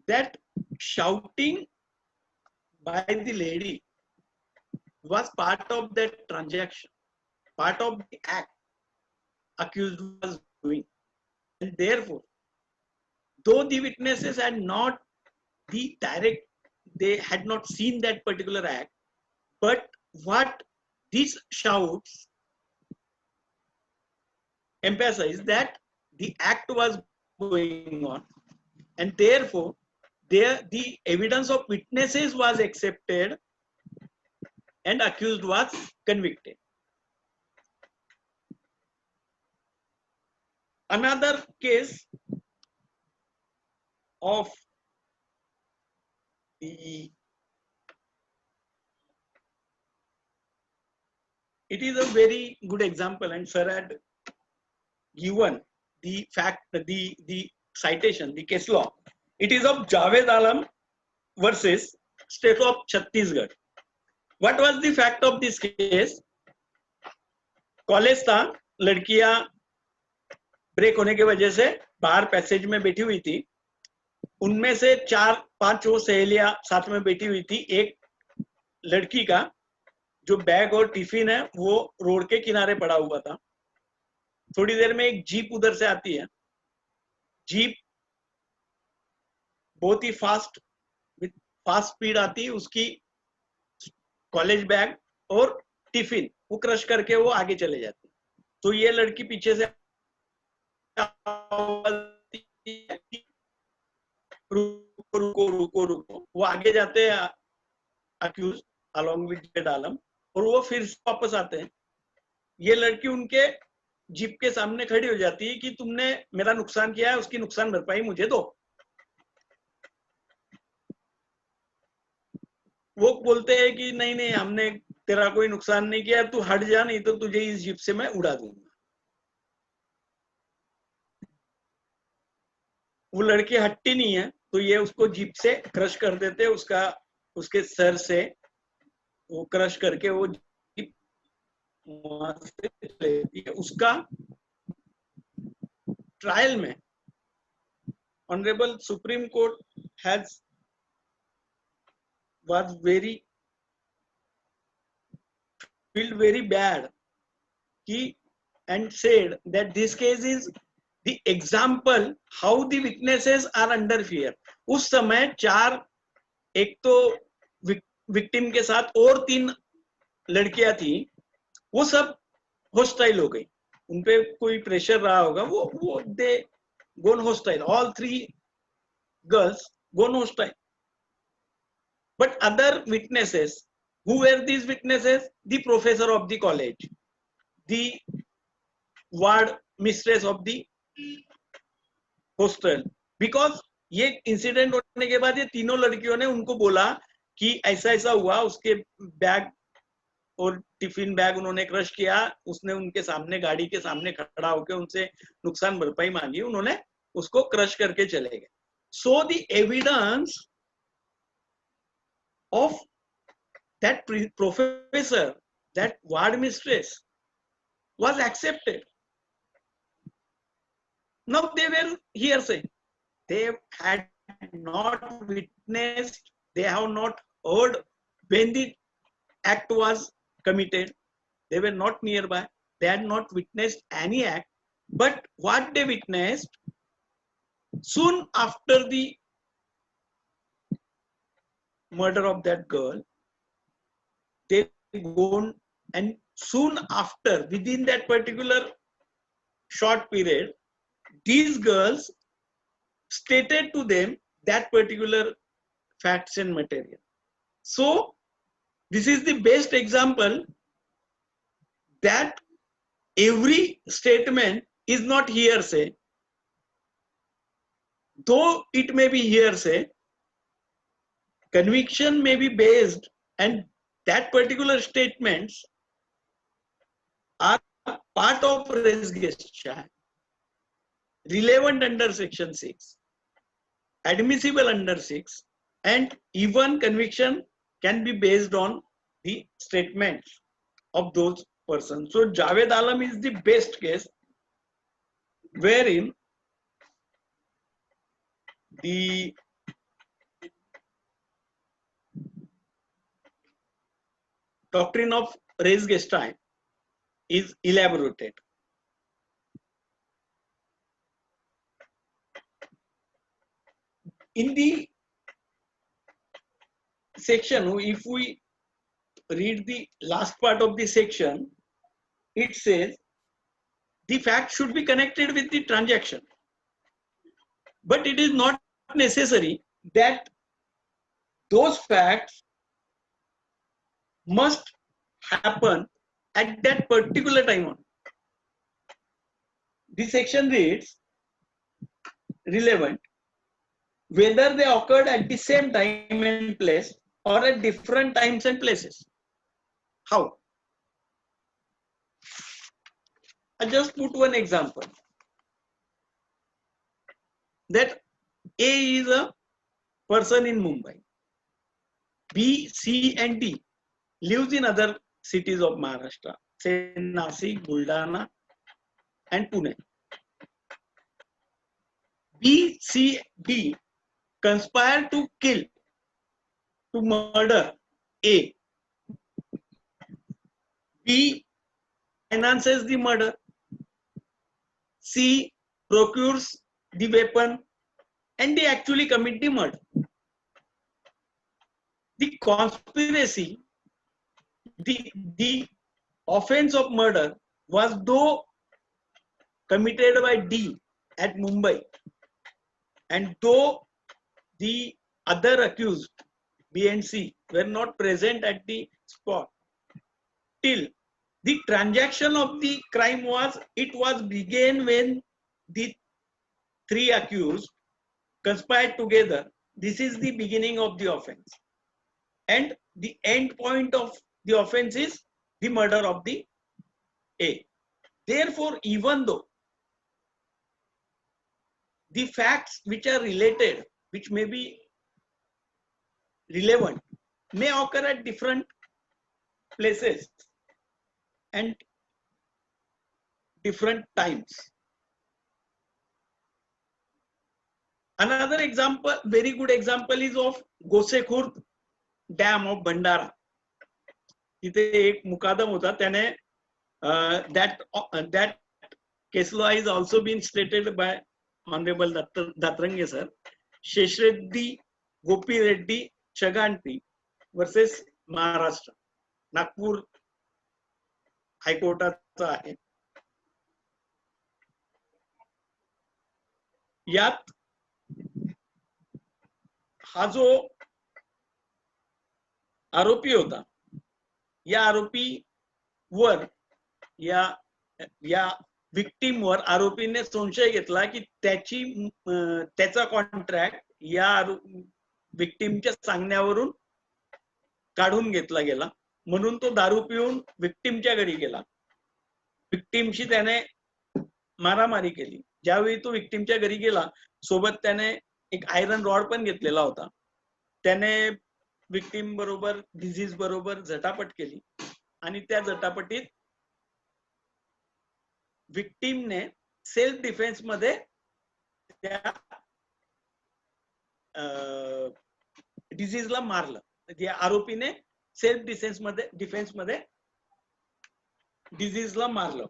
that shouting by the lady was part of that transaction, part of the act accused was doing. And therefore, though the witnesses had not the direct, they had not seen that particular act, but what these shouts emphasize that the act was going on, and therefore the evidence of witnesses was accepted and accused was convicted. Another case of it is a very good example, and sir had given the fact, the citation, the case law. It is of Javed Alam versus State of Chhattisgarh. What was the fact of this case? College था, लड़कियां break होने की वजह से बाहर passage में बैठी हुई थी, उनमें से 4-5 वो सहेलियां साथ में बैठी हुई थी। एक लड़की का जो बैग और टिफिन है वो रोड के किनारे पड़ा हुआ था। थोड़ी देर में एक जीप उधर से आती है, जीप बहुत ही फास्ट स्पीड आती है, उसकी कॉलेज बैग और टिफिन वो क्रश करके वो आगे चले जाते। तो ये लड़की पीछे से रुको रुको रुको रुको, वो आगे जाते हैं अक्यूज अलोंग विद जेड आलम, और वो फिर वापस आते हैं। ये लड़की उनके जीप के सामने खड़ी हो जाती है कि तुमने मेरा नुकसान किया है, उसकी नुकसान भरपाई मुझे दो। वो बोलते हैं कि नहीं नहीं, हमने तेरा कोई नुकसान नहीं किया, तू हट जा, नहीं तो तुझे इस जीप से मैं उड़ा दूंगा। वो लड़की हटती नहीं है, तो ये उसको जीप से क्रश कर देते, उसके सर से वो क्रश करके वो जीप वहां से चले जाती है। उसका ट्रायल में honourable supreme court has was felt very bad and said that this case is the example how the witnesses are under fear. उस समय 4, एक तो विक्टिम के साथ और 3 लड़कियां थी, वो सब हॉस्टाइल हो गई, उनपे कोई प्रेशर रहा होगा, वो दे gone hostile, all 3 girls gone hostile. But other witnesses, who were these witnesses? The professor of the college, the ward mistress of the hostel. Because ये इंसिडेंट होने के बाद ये तीनों लड़कियों ने उनको बोला कि ऐसा ऐसा हुआ, उसके बैग और टिफिन बैग उन्होंने क्रश किया, उसने उनके सामने गाड़ी के सामने खड़ा होकर उनसे नुकसान भरपाई मांगी, उन्होंने उसको क्रश करके चले गए। So the evidence of that professor, that ward mistress, was accepted. Now they were hearsay. They had not witnessed, they have not heard when the act was committed. They were not nearby. They had not witnessed any act. But what they witnessed, soon after the murder of that girl, they gone, and soon after, within that particular short period, these girls stated to them that particular facts and material. So this is the best example that every statement is not hearsay. Though it may be hearsay, conviction may be based and that particular statements are part of res gestae, relevant under section 6, admissible under 6, and even conviction can be based on the statements of those persons. So Javed Alam is the best case wherein the doctrine of res gestae is elaborated. In the section, if we read the last part of the section, it says the fact should be connected with the transaction, but it is not necessary that those facts must happen at that particular time on. The section reads relevant whether they occurred at the same time and place or at different times and places. How? I just put one example that A is a person in Mumbai. B, C and D lives in other cities of Maharashtra, say Nasik, Buldana and Pune. B, C, D conspire to kill, to murder A. B finances the murder. C procures the weapon and they actually commit the murder. The conspiracy, the offense of murder was though committed by D at Mumbai, and though the other accused B and C were not present at the spot, till the transaction of the crime was began when the three accused conspired together. This is the beginning of the offense, and the end point of the offense is the murder of the A. Therefore, even though the facts which are related, which may be relevant, may occur at different places and different times. Another example, very good example, is of Gosekhurd Dam of Bhandara. तिथे एक मुकादम होता, त्याने that case law is also been stated by Honorable Datrange sir. Sheshreddy Gopi Reddy Chaganti versus Maharashtra, Nagpur High Courtचा आहे. यात हा जो आरोपी होता, या आरोपी वर या विक्टिम वर आरोपीने संशय घेतला की त्याचा कॉन्ट्रॅक्ट या विक्टिमच्या सांगण्यावरून काढून घेतला गेला, म्हणून तो दारू पिऊन विक्टिमच्या घरी गेला. विक्टिमशी त्याने मारामारी केली. ज्यावेळी तो विक्टिमच्या घरी गेला, सोबत त्याने एक आयरन रॉड पण घेतलेला होता. त्याने विक्टिम बरोबर डिझीज बरोबर झटापट केली आणि त्या झटापटीत विक्टिमने सेल्फ डिफेन्स मध्ये त्या डिझीजला मारलं. त्या आरोपीने सेल्फ डिफेन्स मध्ये डिझीजला मारलं.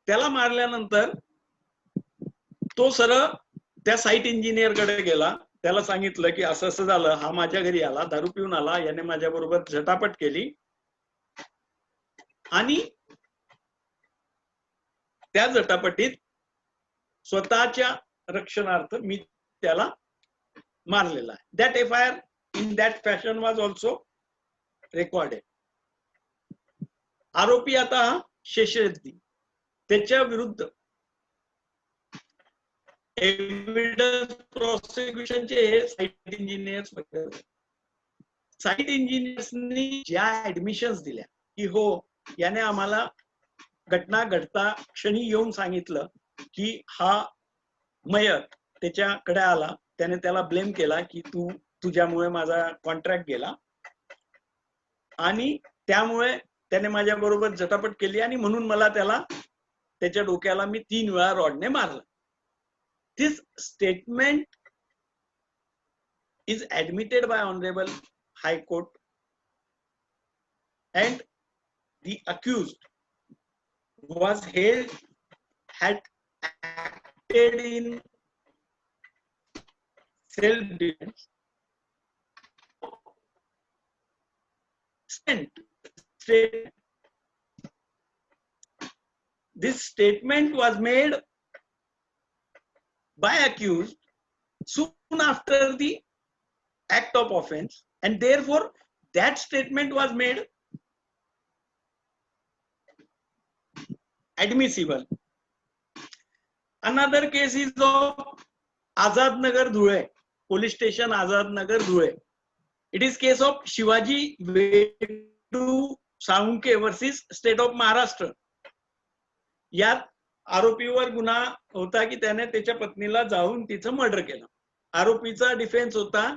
त्याला मारल्यानंतर तो सरळ त्या साईट इंजिनियर कडे गेला. त्याला सांगितलं की असं असं झालं, हा माझ्या घरी आला, दारू पिऊन आला, याने माझ्या बरोबर झटापट केली आणि त्या झटापटीत स्वतःच्या रक्षणार्थ मी त्याला मारलेला आहे. That FIR in that fashion was also recorded. आरोपी आता शेषरेड्डी, त्याच्या विरुद्ध एव्हिडन्स प्रोसिक्युशनचे साइट इंजिनियर्स वगैरे साईट इंजिनियर्सनी ज्या ऍडमिशन्स दिल्या की हो याने आम्हाला घटना घडता क्षणी येऊन सांगितलं की हा मयत त्याच्याकडे आला, त्याने त्याला ब्लेम केला की तुझ्यामुळे माझा कॉन्ट्रॅक्ट गेला आणि त्यामुळे त्याने माझ्या बरोबर झटापट केली आणि म्हणून मला त्याच्या डोक्याला मी 3 वेळा रॉडने मारलं. This statement is admitted by Honorable High Court and the accused was held, had acted in self-defense. This statement was made by accused soon after the act of offense, and therefore that statement was made admissible. Another case is of Azad Nagar Dhule, police station Azad Nagar Dhule. It is case of Shivaji Vedu Saunke versus state of Maharashtra. यात आरोपीवर गुन्हा होता की त्याने त्याच्या पत्नीला जाऊन तिचं murder केलं. आरोपीचा डिफेन्स होता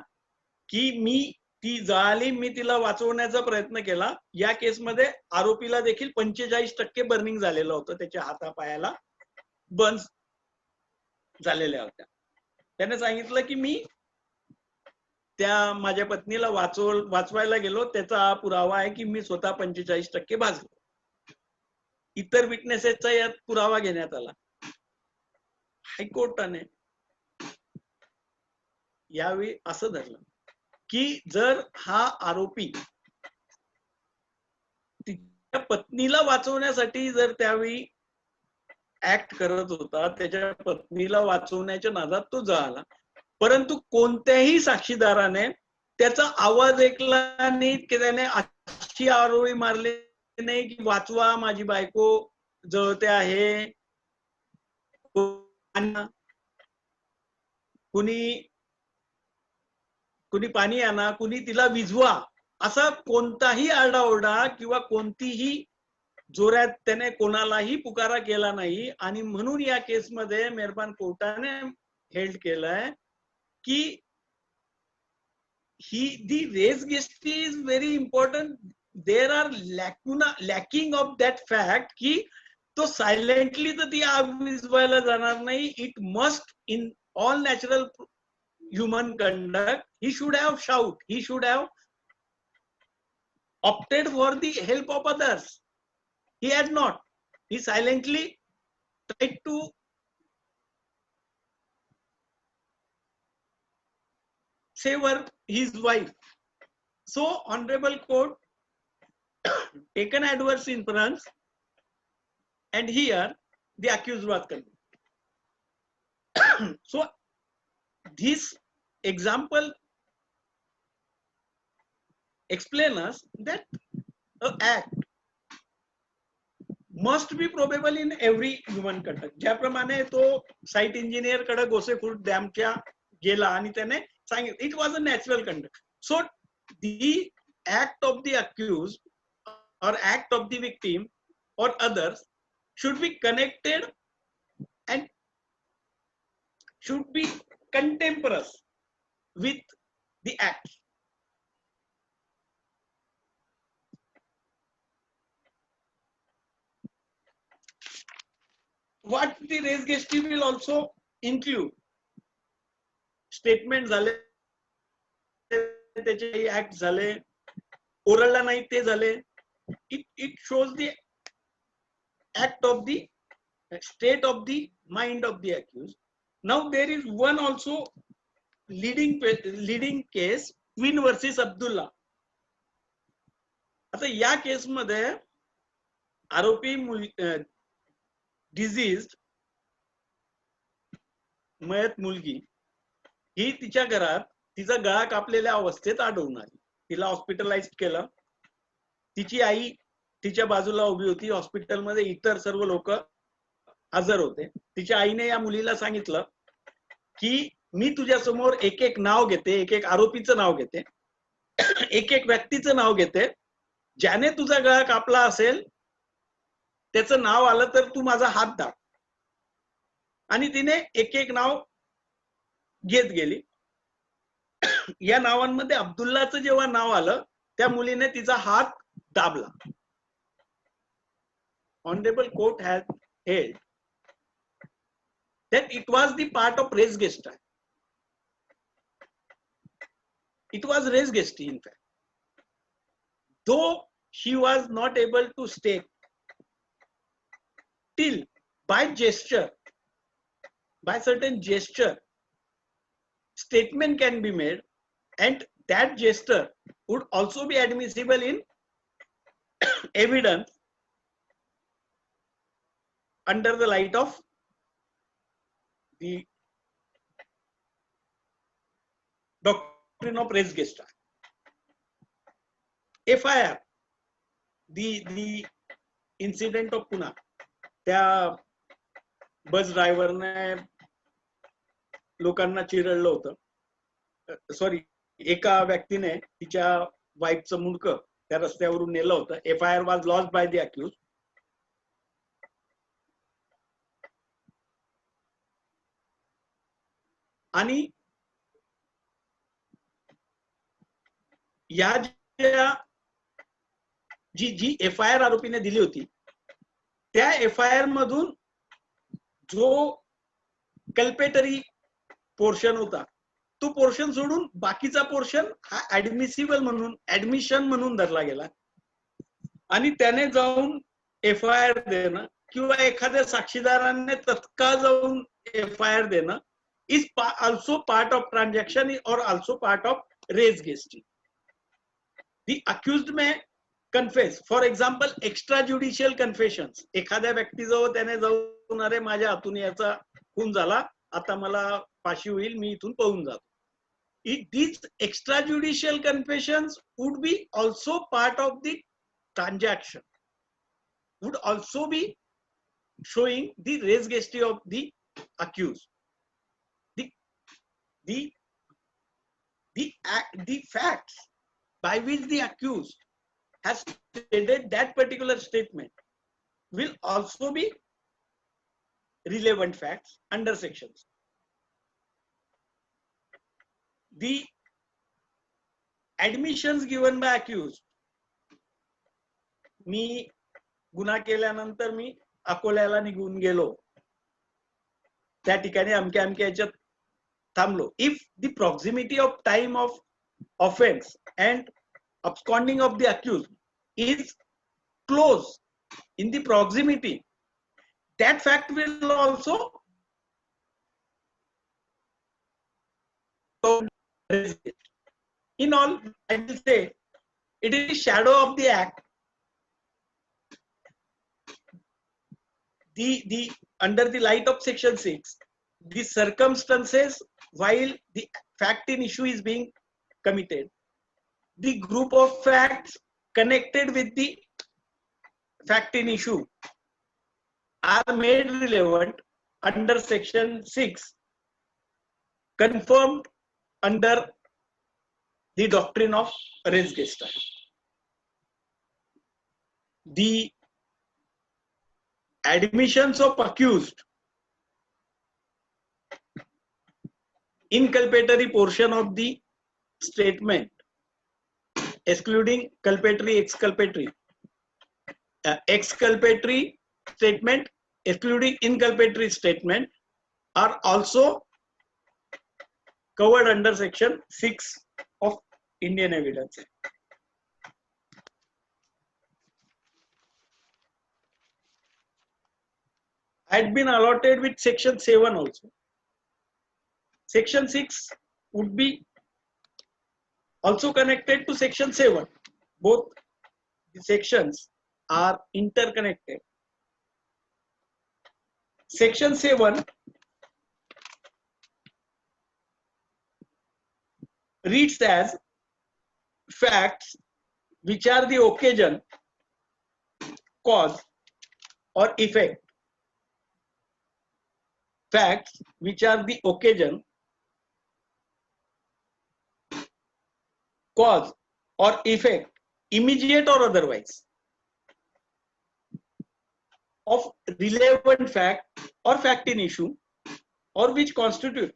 की ती जळाली, मी तिला वाचवण्याचा प्रयत्न केला. या केसमध्ये आरोपीला देखील 45% बर्निंग झालेलं होतं, त्याच्या हातापायाला बर्न्स झालेल्या होत्या. त्याने सांगितलं की मी त्या माझ्या पत्नीला वाचवायला गेलो, त्याचा हा पुरावा आहे की मी स्वतः 45% भाजलो. इतर विटनेसेसचा यात पुरावा घेण्यात आला. हायकोर्टाने यावेळी असं धरलं की जर हा आरोपी तिच्या पत्नीला वाचवण्यासाठी जर त्यावेळी ऍक्ट करत होता, त्याच्या पत्नीला वाचवण्याच्या नादात तो जळाला, परंतु कोणत्याही साक्षीदाराने त्याचा आवाज ऐकला नाही की त्याने अशी आरोळी मारली नाही की वाचवा माझी बायको जळते आहे, कुणी पाणी आणा, कुणी तिला विझवा, असा कोणताही आरडाओरडा किंवा कोणतीही जोरात त्याने कोणालाही पुकारा केला नाही. आणि म्हणून या केसमध्ये मेहरबान कोर्टाने हेल्ड केलंय की the res gesti is very important. There are lacking of that fact की तो silently तर ती आग विझवायला जाणार नाही. It must in all natural human conduct he should have shout, he should have opted for the help of others. He had not. He silently tried to save his wife. So honorable court taken adverse inference, and here the accused was convicted. So this example explains us that an act must be probable in every human conduct. ज्याप्रमाणे तो site engineer कडे गोसेखुर्द डॅमच्या गेला आणि त्याने सांगितलं, it was a natural conduct. So the act of the accused or act of the victim or others should be connected and should be contemporaneous with the act. What the res gesti will also include statement झाले, त्याचे act झाले, ओरडला नाही ते झाले. It shows the act of the state of the mind of the accused. Now there is one also leading case, Queen versus Abdullah. आता या case मध्ये आरोपी डिझीज्ड मयत मुलगी ही तिच्या घरात तिचा गळा कापलेल्या अवस्थेत आढळून आली. तिला हॉस्पिटलाइज केलं. तिची आई तिच्या बाजूला उभी होती. हॉस्पिटलमध्ये इतर सर्व लोक हजर होते. तिच्या आईने या मुलीला सांगितलं की मी तुझ्या समोर एक एक नाव घेते, एक एक आरोपीचं नाव घेते एक एक व्यक्तीचं नाव घेते, ज्याने तुझा गळा कापला असेल त्याचं नाव आलं तर तू माझा हात दाब. आणि तिने एक एक नाव घेत गेली. या नावांमध्ये अब्दुल्लाचं जेव्हा नाव आलं त्या मुलीने तिचा हात दाबला. Honorable court has held that it was the part of res gesta. It was res gesta in fact. Though she was not able to state till by gesture, by certain gesture, statement can be made, and that gesture would also be admissible in evidence under the light of the doctrine of res gesta. FIR, the incident of Pune, त्या बस ड्रायव्हरने लोकांना चिरडलं होतं. Sorry, एका व्यक्तीने तिच्या वाईफचं मुंडकं त्या रस्त्यावरून नेलं होतं. FIR was lodged by the accused. आणि या जी FIR आरोपीने दिली होती त्या FIR मधून जो कल्पेटरी पोर्शन होता तो पोर्शन सोडून बाकीचा पोर्शन हा ऍडमिसिबल म्हणून ऍडमिशन म्हणून धरला गेला. आणि त्याने जाऊन FIR देणं किंवा एखाद्या साक्षीदाराने तत्काळ जाऊन FIR देणं is also part of transaction or also part of res gesta. The accused may confess, for example, extrajudicial confessions. एखाद्या व्यक्तीजवळ त्याने जाऊन अरे माझ्या हातून याचा खून झाला, आता मला फाशी होईल, मी इथून पळून जातो. These extrajudicial confessions would be also part of the transaction, would also be showing the res gesta of the accused. The facts by which the accused has stated that particular statement will also be relevant facts under sections. The admissions given by accused, मी गुन्हा केल्यानंतर मी अकोल्याला निघून गेलो, त्या ठिकाणी अमक्या अमक्या याच्यात थांबलो. If the proximity of time of offense and absconding of the accused is close in the proximity, that fact will also in all. I will say it is shadow of the act. The under the light of section 6, the circumstances while the fact in issue is being committed, the group of facts connected with the fact in issue are made relevant under section 6, confirmed under the doctrine of res gesta. The admissions of accused, inculpatory portion of the statement, excluding culpatory, exculpatory, exculpatory statement, excluding inculpatory statement, are also covered under section 6 of Indian Evidence Act. Had been allotted with section 7 also. Section 6 would be also connected to section 7. Both the sections are interconnected. Section 7 reads as facts which are the occasion, cause or effect. Facts which are the occasion, cause or effect, immediate or otherwise, of relevant fact or fact in issue, or which constitute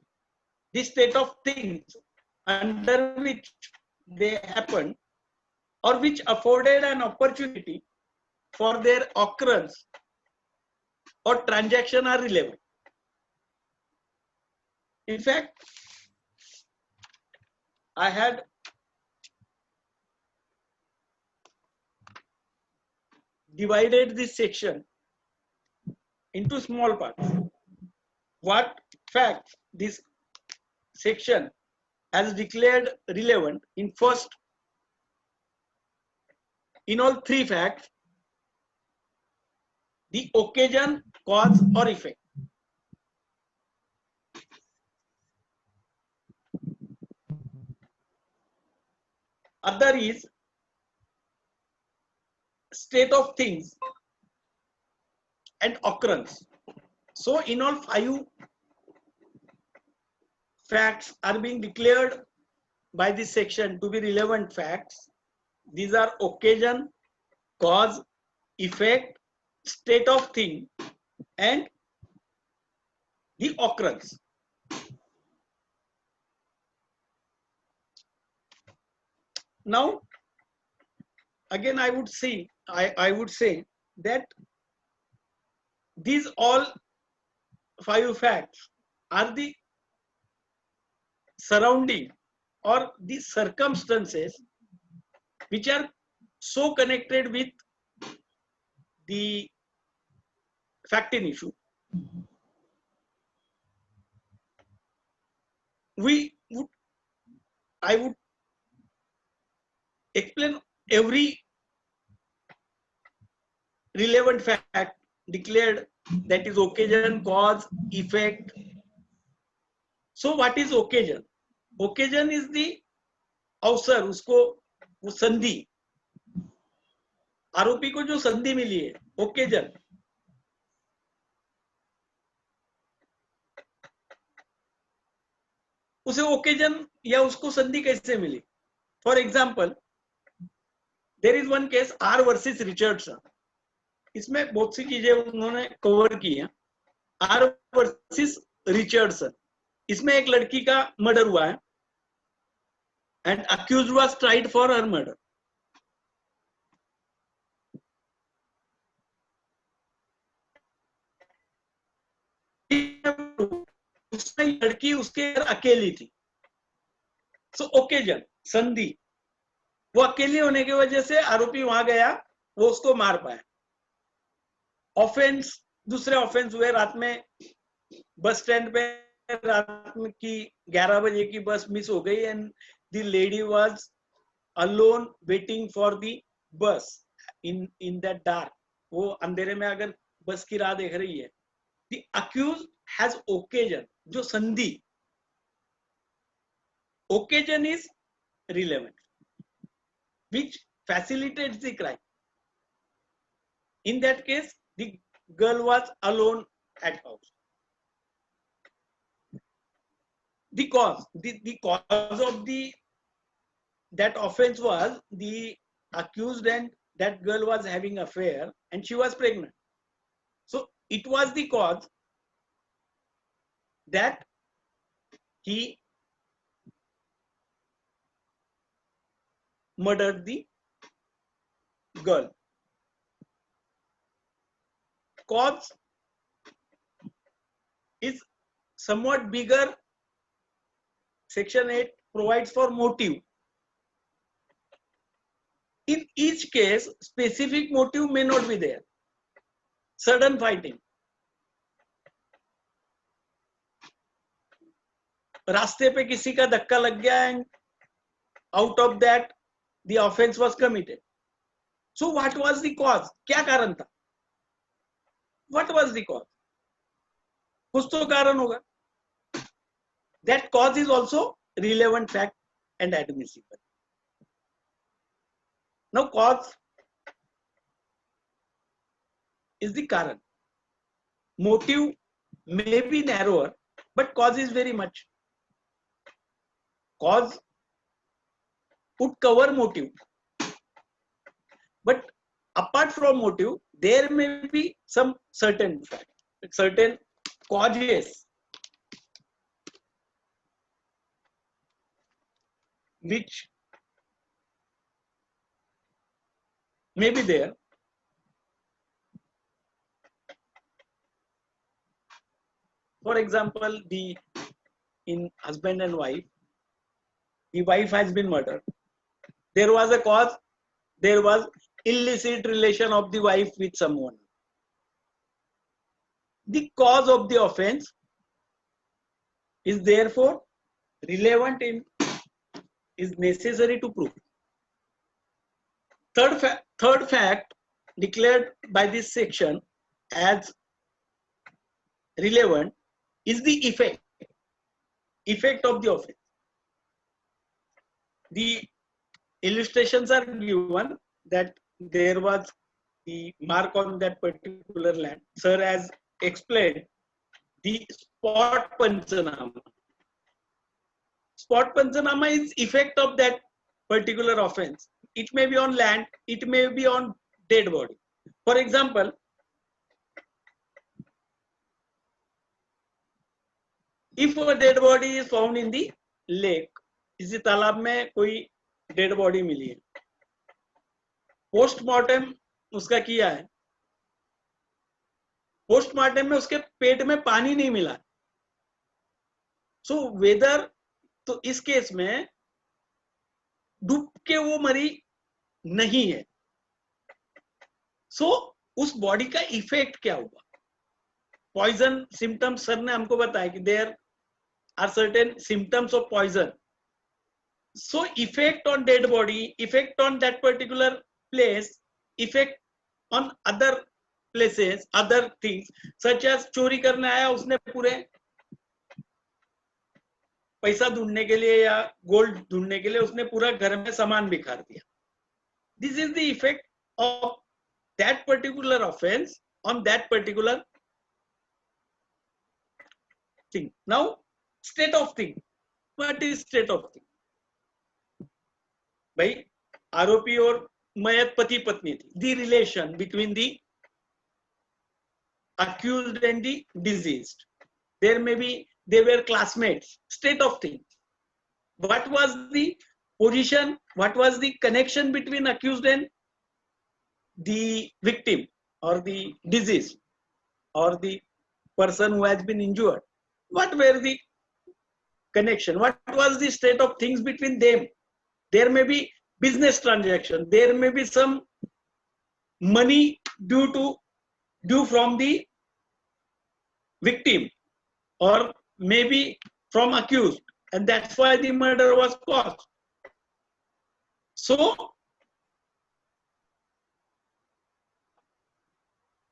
the state of things under which they happen, or which afforded an opportunity for their occurrence or transaction are relevant. In fact, I had divided this section into small parts. What facts this section has declared relevant in first, in all three facts, the occasion, cause or effect. Other is state of things and occurrence. So in all five facts are being declared by this section to be relevant facts. These are occasion, cause, effect, state of thing and the occurrence. Now again I would say that these all five facts are the surrounding or the circumstances which are so connected with the fact in issue. I would explain every relevant fact declared, that is occasion, cause, effect. So what is occasion? Occasion is the अवसर, उसको वो संधि, आरोपी को जो संधि मिली है, occasion. उसे ओकेजन या उसको संधि कैसे मिली? For example, there is one case R versus Richardson. इसमें बहुत सी चीजें उन्होंने कवर की हैं. आर वर्सेस रिचर्डसन, इसमें एक लड़की का मर्डर हुआ है and accused was tried for her murder. उसमें लड़की उसके अकेली थी. सो ओकेजन, संधि, वो अकेली होने की वजह से आरोपी वहां गया, वो उसको मार पाया. ऑफेंस, दूसरे ऑफेंस हुए. रात में बस स्टैंड पे रात की 11 बजे की बस मिस हो गई and the lady was alone waiting for the bus in that dark. वो अंधेरे में अगर बस की राह देख रही है. The accused has occasion, जो संधि. Occasion is relevant, which facilitates the crime. In that case, the girl was alone at house. The cause, the cause of that offense was the accused and that girl was having an affair and she was pregnant. So it was the cause that he murdered the girl. Cause is somewhat bigger. Section 8 provides for motive. In each case, specific motive may not be there. Sudden fighting. रास्ते पे किसी का धक्का लग गया and out of that the offense was committed. So what was the cause? क्या कारण था? What was the cause? कुछ तो कारण होगा. That cause is also relevant fact and admissible. Now cause is the karan. Motive may be narrower, but cause is very much. Cause would cover motive. But apart from motive, there may be some certain facts, certain causes which may be there. For example, in husband and wife, the wife has been murdered. There was a cause. There was illicit relation of the wife with someone. The cause of the offense is therefore relevant in, is necessary to prove. Third fact declared by this section as relevant is the effect of the offense. The illustrations are given that there was the mark on that particular land. Sir has explained the spot panchanama. Spot panchanama is effect of that particular offense. It may be on land, it may be on dead body. For example, if a dead body is found in the lake, किसी तालाब में कोई dead body मिली है, postmortem उसका किया है, postmortem में उसके पेट में पानी नहीं मिला, सो वेदर, तो इस केस में डूब के वो मरी नहीं है, सो उस बॉडी का इफेक्ट क्या हुआ? पॉइजन सिम्टम्स सर ने हमको बताया कि there are certain symptoms of poison. So effect on dead body, effect on that particular place, effect on other places, other things, such as चोरी करने आया, उसने पूरे पैसा ढूंढने के लिए या गोल्ड ढूंढने के लिए उसने पूरा घर में सामान बिखार दिया. This is the effect of that particular offense on that particular thing. Now, state of thing. What is state of thing? भाई आरोपी और मयत पति पत्नी थी. The relation between the accused and the deceased. There may be, they were classmates. State of things. What was the position? What was the connection between accused and the victim or the deceased or the person who has been injured? What were the connection? What was the state of things between them? There may be business transaction. There may be some money due from the victim or maybe from accused, and that's why the murder was caused. So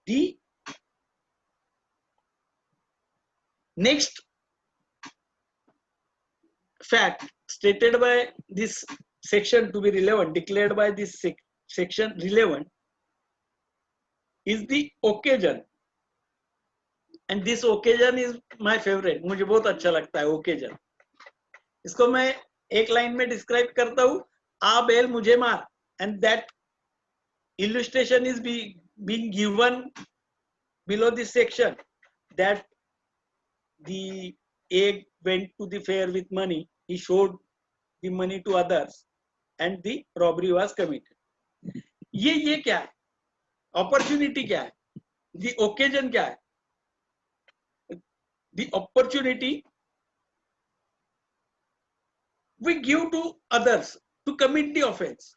the next fact stated by this section to be relevant, declared by this section relevant, is the occasion. And this occasion is my favorite. मुझे बहुत अच्छा लगता है occasion. इसको मैं एक line में describe करता हूँ, आ बैल मुझे मार, and that illustration is being given below this section, that the egg went to the fair with money, he showed the money to others and the robbery was committed. ये क्या है? Opportunity क्या है? The occasion क्या है? The opportunity we give to others to commit the offense.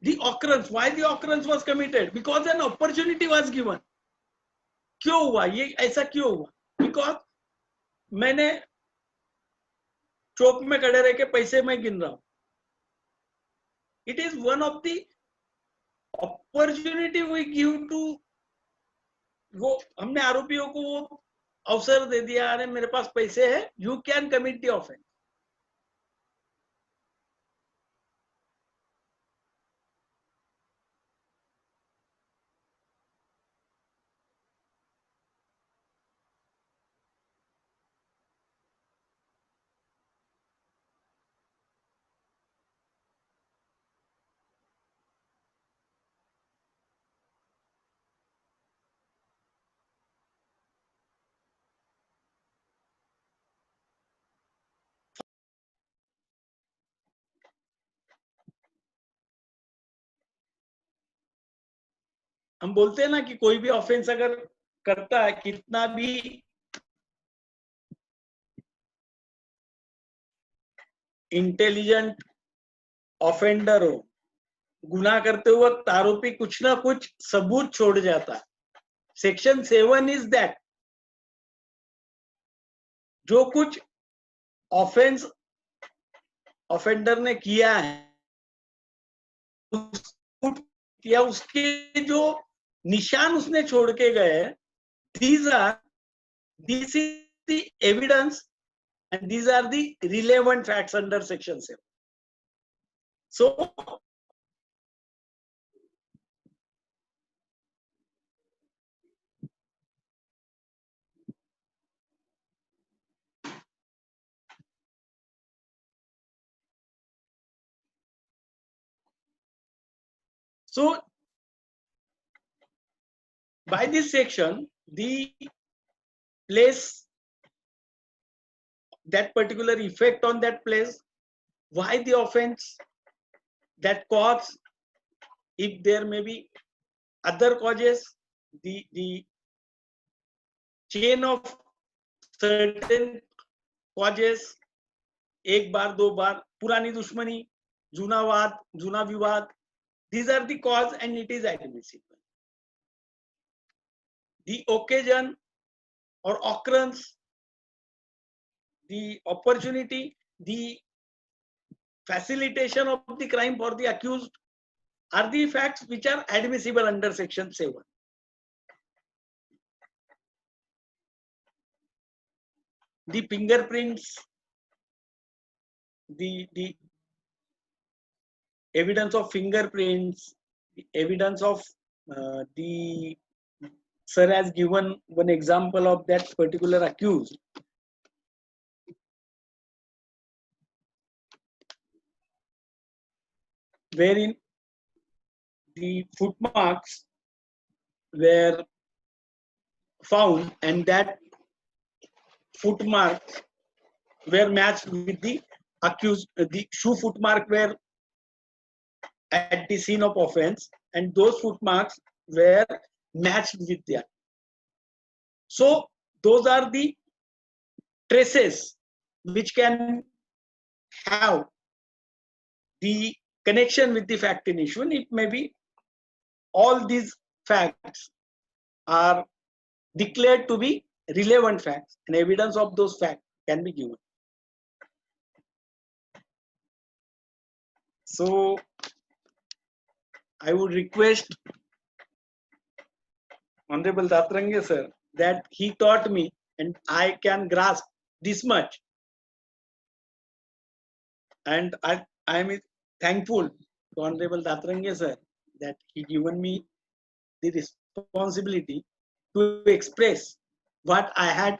The occurrence, why the occurrence was committed? Because an opportunity was given. क्यों हुआ ये, ऐसा क्यों हुआ? Because मैंने चौक में खड़े रह के पैसे मैं गिन रहा हूं. It is one of the opportunity we give to, वो हमने आरोपियों को वो अवसर दे दिया, अरे मेरे पास पैसे है, you can commit the offense. हम बोलते हैं ना कि कोई भी ऑफेंस अगर करता है, कितना भी इंटेलिजेंट ऑफेंडर हो, गुनाह करते वक्त आरोपी कुछ ना कुछ सबूत छोड़ जाता है. सेक्शन 7 इज दैट, जो कुछ ऑफेंस ऑफेंडर ने किया है या उसके जो निशान उसने छोड़ के गए, this is the evidence and these are the relevant facts under section 7. So by this section, the place, that particular effect on that place, why the offense, that cause, if there may be other causes, the chain of certain causes, एक बार दो बार, पुरानी दुश्मनी, जूना वाद, जूना विवाद, these are the cause and it is admissible. The occasion or occurrence, the opportunity, the facilitation of the crime for the accused are the facts which are admissible under section 7. The fingerprints, the evidence of fingerprints, the evidence of the sir has given one example of that particular accused. Wherein the footmarks were found and that footmarks were matched with the accused, the shoe footmark were at the scene of offense and those footmarks were matched with that. So those are the traces which can have the connection with the fact in issue. It may be all these facts are declared to be relevant facts and evidence of those facts can be given. So I would request Honorable Datrange sir that he taught me and I can grasp this much, and I am thankful to Honorable Datrange sir that he given me the responsibility to express what I had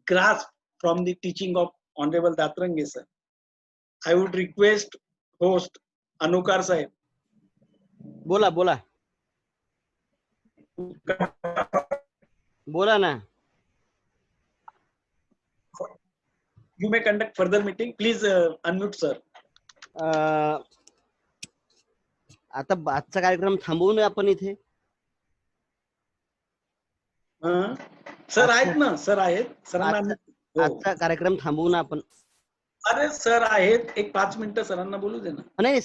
grasped from the teaching of Honorable Datrange sir. I would request host Anukar sahib. बोला बोला बोला ना. You may conduct further meeting. Please unmute sir. आता आजचा कार्यक्रम थांबवू नये आपण इथे. सर आहेत ना, सर आहेत, सरांना आजचा कार्यक्रम थांबवू ना आपण. अरे सर आहेत, एक 5 मिनिटं सरांना बोलू दे ना. नाही,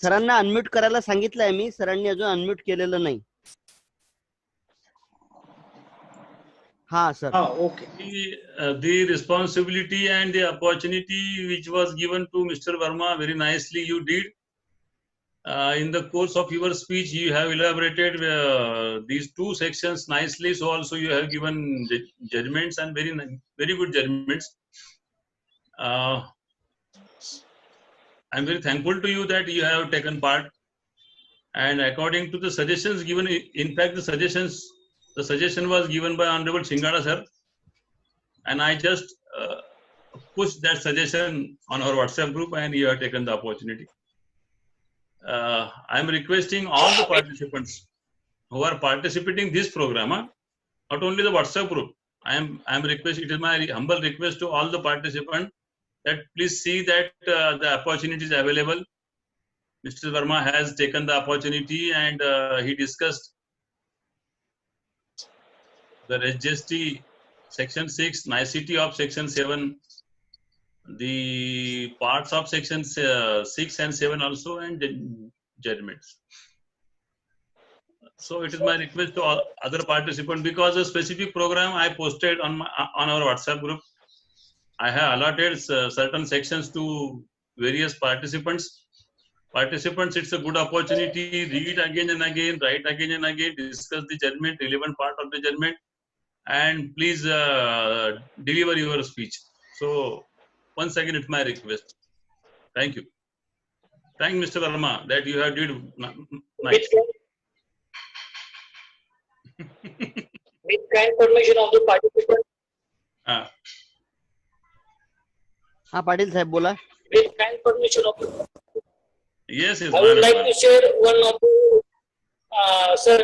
सरांना अनम्यूट करायला सांगितलंय मी, सरांनी अजून अनम्यूट केलेलं नाही. हा sir. Okay. The responsibility and the opportunity which was given to Mr. Verma, very nicely you did. In the course of your speech, you have elaborated these two sections nicely. So also you have given judgments and very good judgments. I'm very thankful to you that you have taken part. And according to the suggestions given, in fact, the suggestion was given by Honorable Singada sir, and I just pushed that suggestion on our WhatsApp group, and you have taken the opportunity. I am requesting all the participants who are participating this program, not only the WhatsApp group. I am requesting. It is my humble request to all the participants that please see that the opportunity is available. Mr. Verma has taken the opportunity and he discussed the SGST section 6, nicety of section 7, the parts of section 6 and 7 also, and judgments. So it is my request to all other participants, because a specific program I posted on our WhatsApp group. I have allotted certain sections to various participants. It's a good opportunity. Read again and again, write again and again, discuss the judgment, relevant part of the judgment, and please deliver your speech. So once again, it's my request. Thank you. Thank Mr. Verma that you have did nice. With kind permission of the participant. हा पाटील साहेब बोला. With kind permission of the Yes, I would like to share one of the, sir,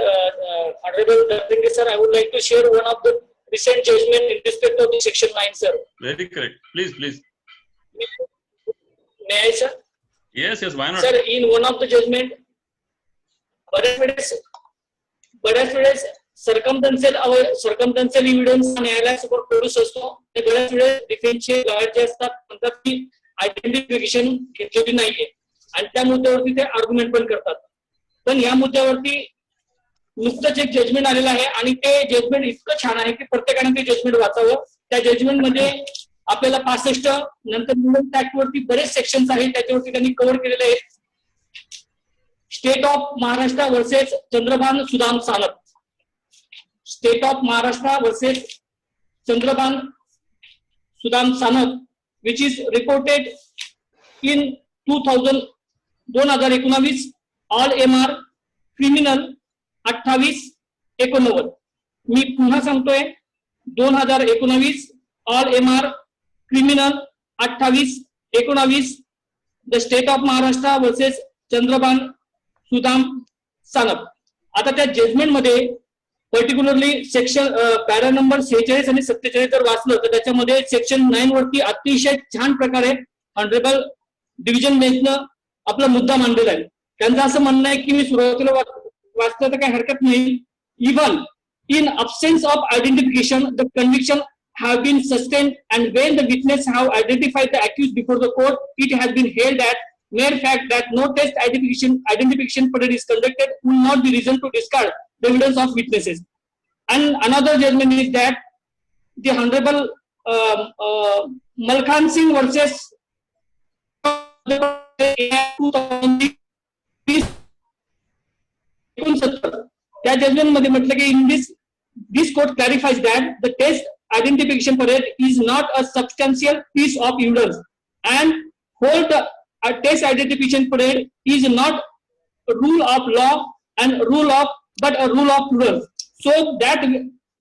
Honorable Dr. Sir, I would like to share one of the recent judgment in respect of the section 9, sir. Very correct. Please. May I, sir? Yes, why not? Sir, in one of the judgment, बऱ्याच वेळेस सर्कमस्टन्शियल evidence न्यायालयासमोर produce असतो. बऱ्याच वेळेस डिफेन्सचे lawyer जे असतात म्हणतात की identification घेतलेली नाहीये आणि त्या मुद्द्यावरती ते आर्ग्युमेंट पण करतात. पण या मुद्द्यावरती नुकतंच एक जजमेंट आलेलं आहे आणि ते जजमेंट इतकं छान आहे की प्रत्येकाने ते जजमेंट वाचावं. त्या जजमेंट मध्ये आपल्याला 65 नंतर विमेन्स ऍक्ट वरती बरेच सेक्शन्स आहेत, त्याच्यावरती त्यांनी कव्हर केलेले आहेत. State of Maharashtra versus Chandrabhan Sudam Sanap. State of Maharashtra versus Chandrabhan Sudam Sanap which is reported in 2019 all MR criminal 28/89. मी पुन्हा सांगतोय 2019 all MR criminal 28/19. the state of Maharashtra versus Chandrabhan Sudam Sanap. आता त्या जजमेंट मध्ये पर्टिक्युलरली सेक्शन पॅरा नंबर 46 आणि 47 जर वाचलं तर त्याच्यामध्ये सेक्शन 9 वरती अतिशय छान प्रकारे ऑनरेबल डिव्हिजन बेंचनं आपला मुद्दा मांडलेला आहे. त्यांचं असं म्हणणं आहे की मी सुरुवातीला वाचलं तर काही हरकत नाही. Even in absence of identification the conviction have been sustained and when the witness have identified the accused before the court it has been held that mere fact that no test identification parade is conducted will not be reason to discard the evidence of witnesses. And another judgment is that the Honorable Malkhan Singh versus त्या judgement मध्ये म्हटलं की in this court clarifies that the test identification parade is not a substantial piece of evidence and hold a test identification parade is not a rule of law and rule of but a rule of prudence. So that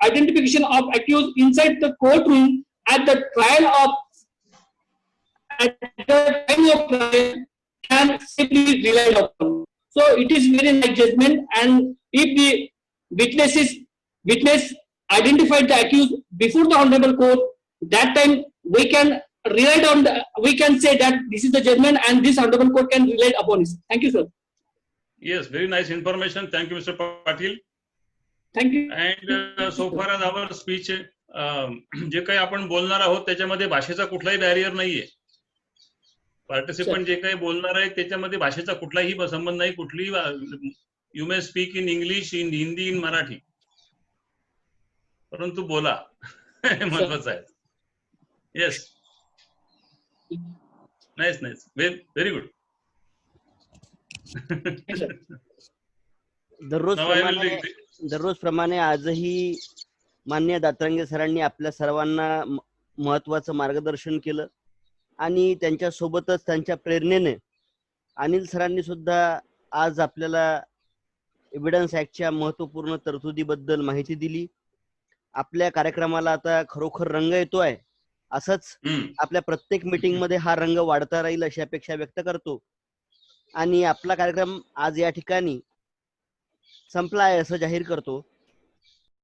identification of accused inside the courtroom at the trial at the time of trial can simply relied upon. So it is very nice judgment, and if the witness identified the accused before the honorable court, that time we can rely on we can say that this is the judgment and this honorable court can rely upon it. Thank you, sir. Yes, very nice information. Thank you, Mr. Patil. Thank you. And so far as our speech, जे काही आपण बोलणार आहोत त्याच्यामध्ये भाषेचा कुठलाही barrier नाहीये. Participant जे काही बोलणार आहे त्याच्यामध्ये भाषेचा कुठलाही संबंध नाही. कुठलीही you may speak in English, in Hindi, in Marathi, परंतु बोला महत्वाचं आहे. Yes, nice, very good. दररोज प्रमाणे आजही माननीय दातरंगे सरांनी आपल्या सर्वांना महत्वाचं मार्गदर्शन केलं आणि त्यांच्या सोबतच त्यांच्या प्रेरणेने अनिल सरांनी सुद्धा आज आपल्याला एव्हिडन्स ऍक्टच्या महत्वपूर्ण तरतुदीबद्दल माहिती दिली. आपल्या कार्यक्रमाला आता खरोखर रंग येतोय. असंच आपल्या प्रत्येक मीटिंग मध्ये हा रंग वाढता राहील अशी अपेक्षा व्यक्त करतो आणि आपला कार्यक्रम आज या ठिकाणी संपला आहे असं जाहीर करतो.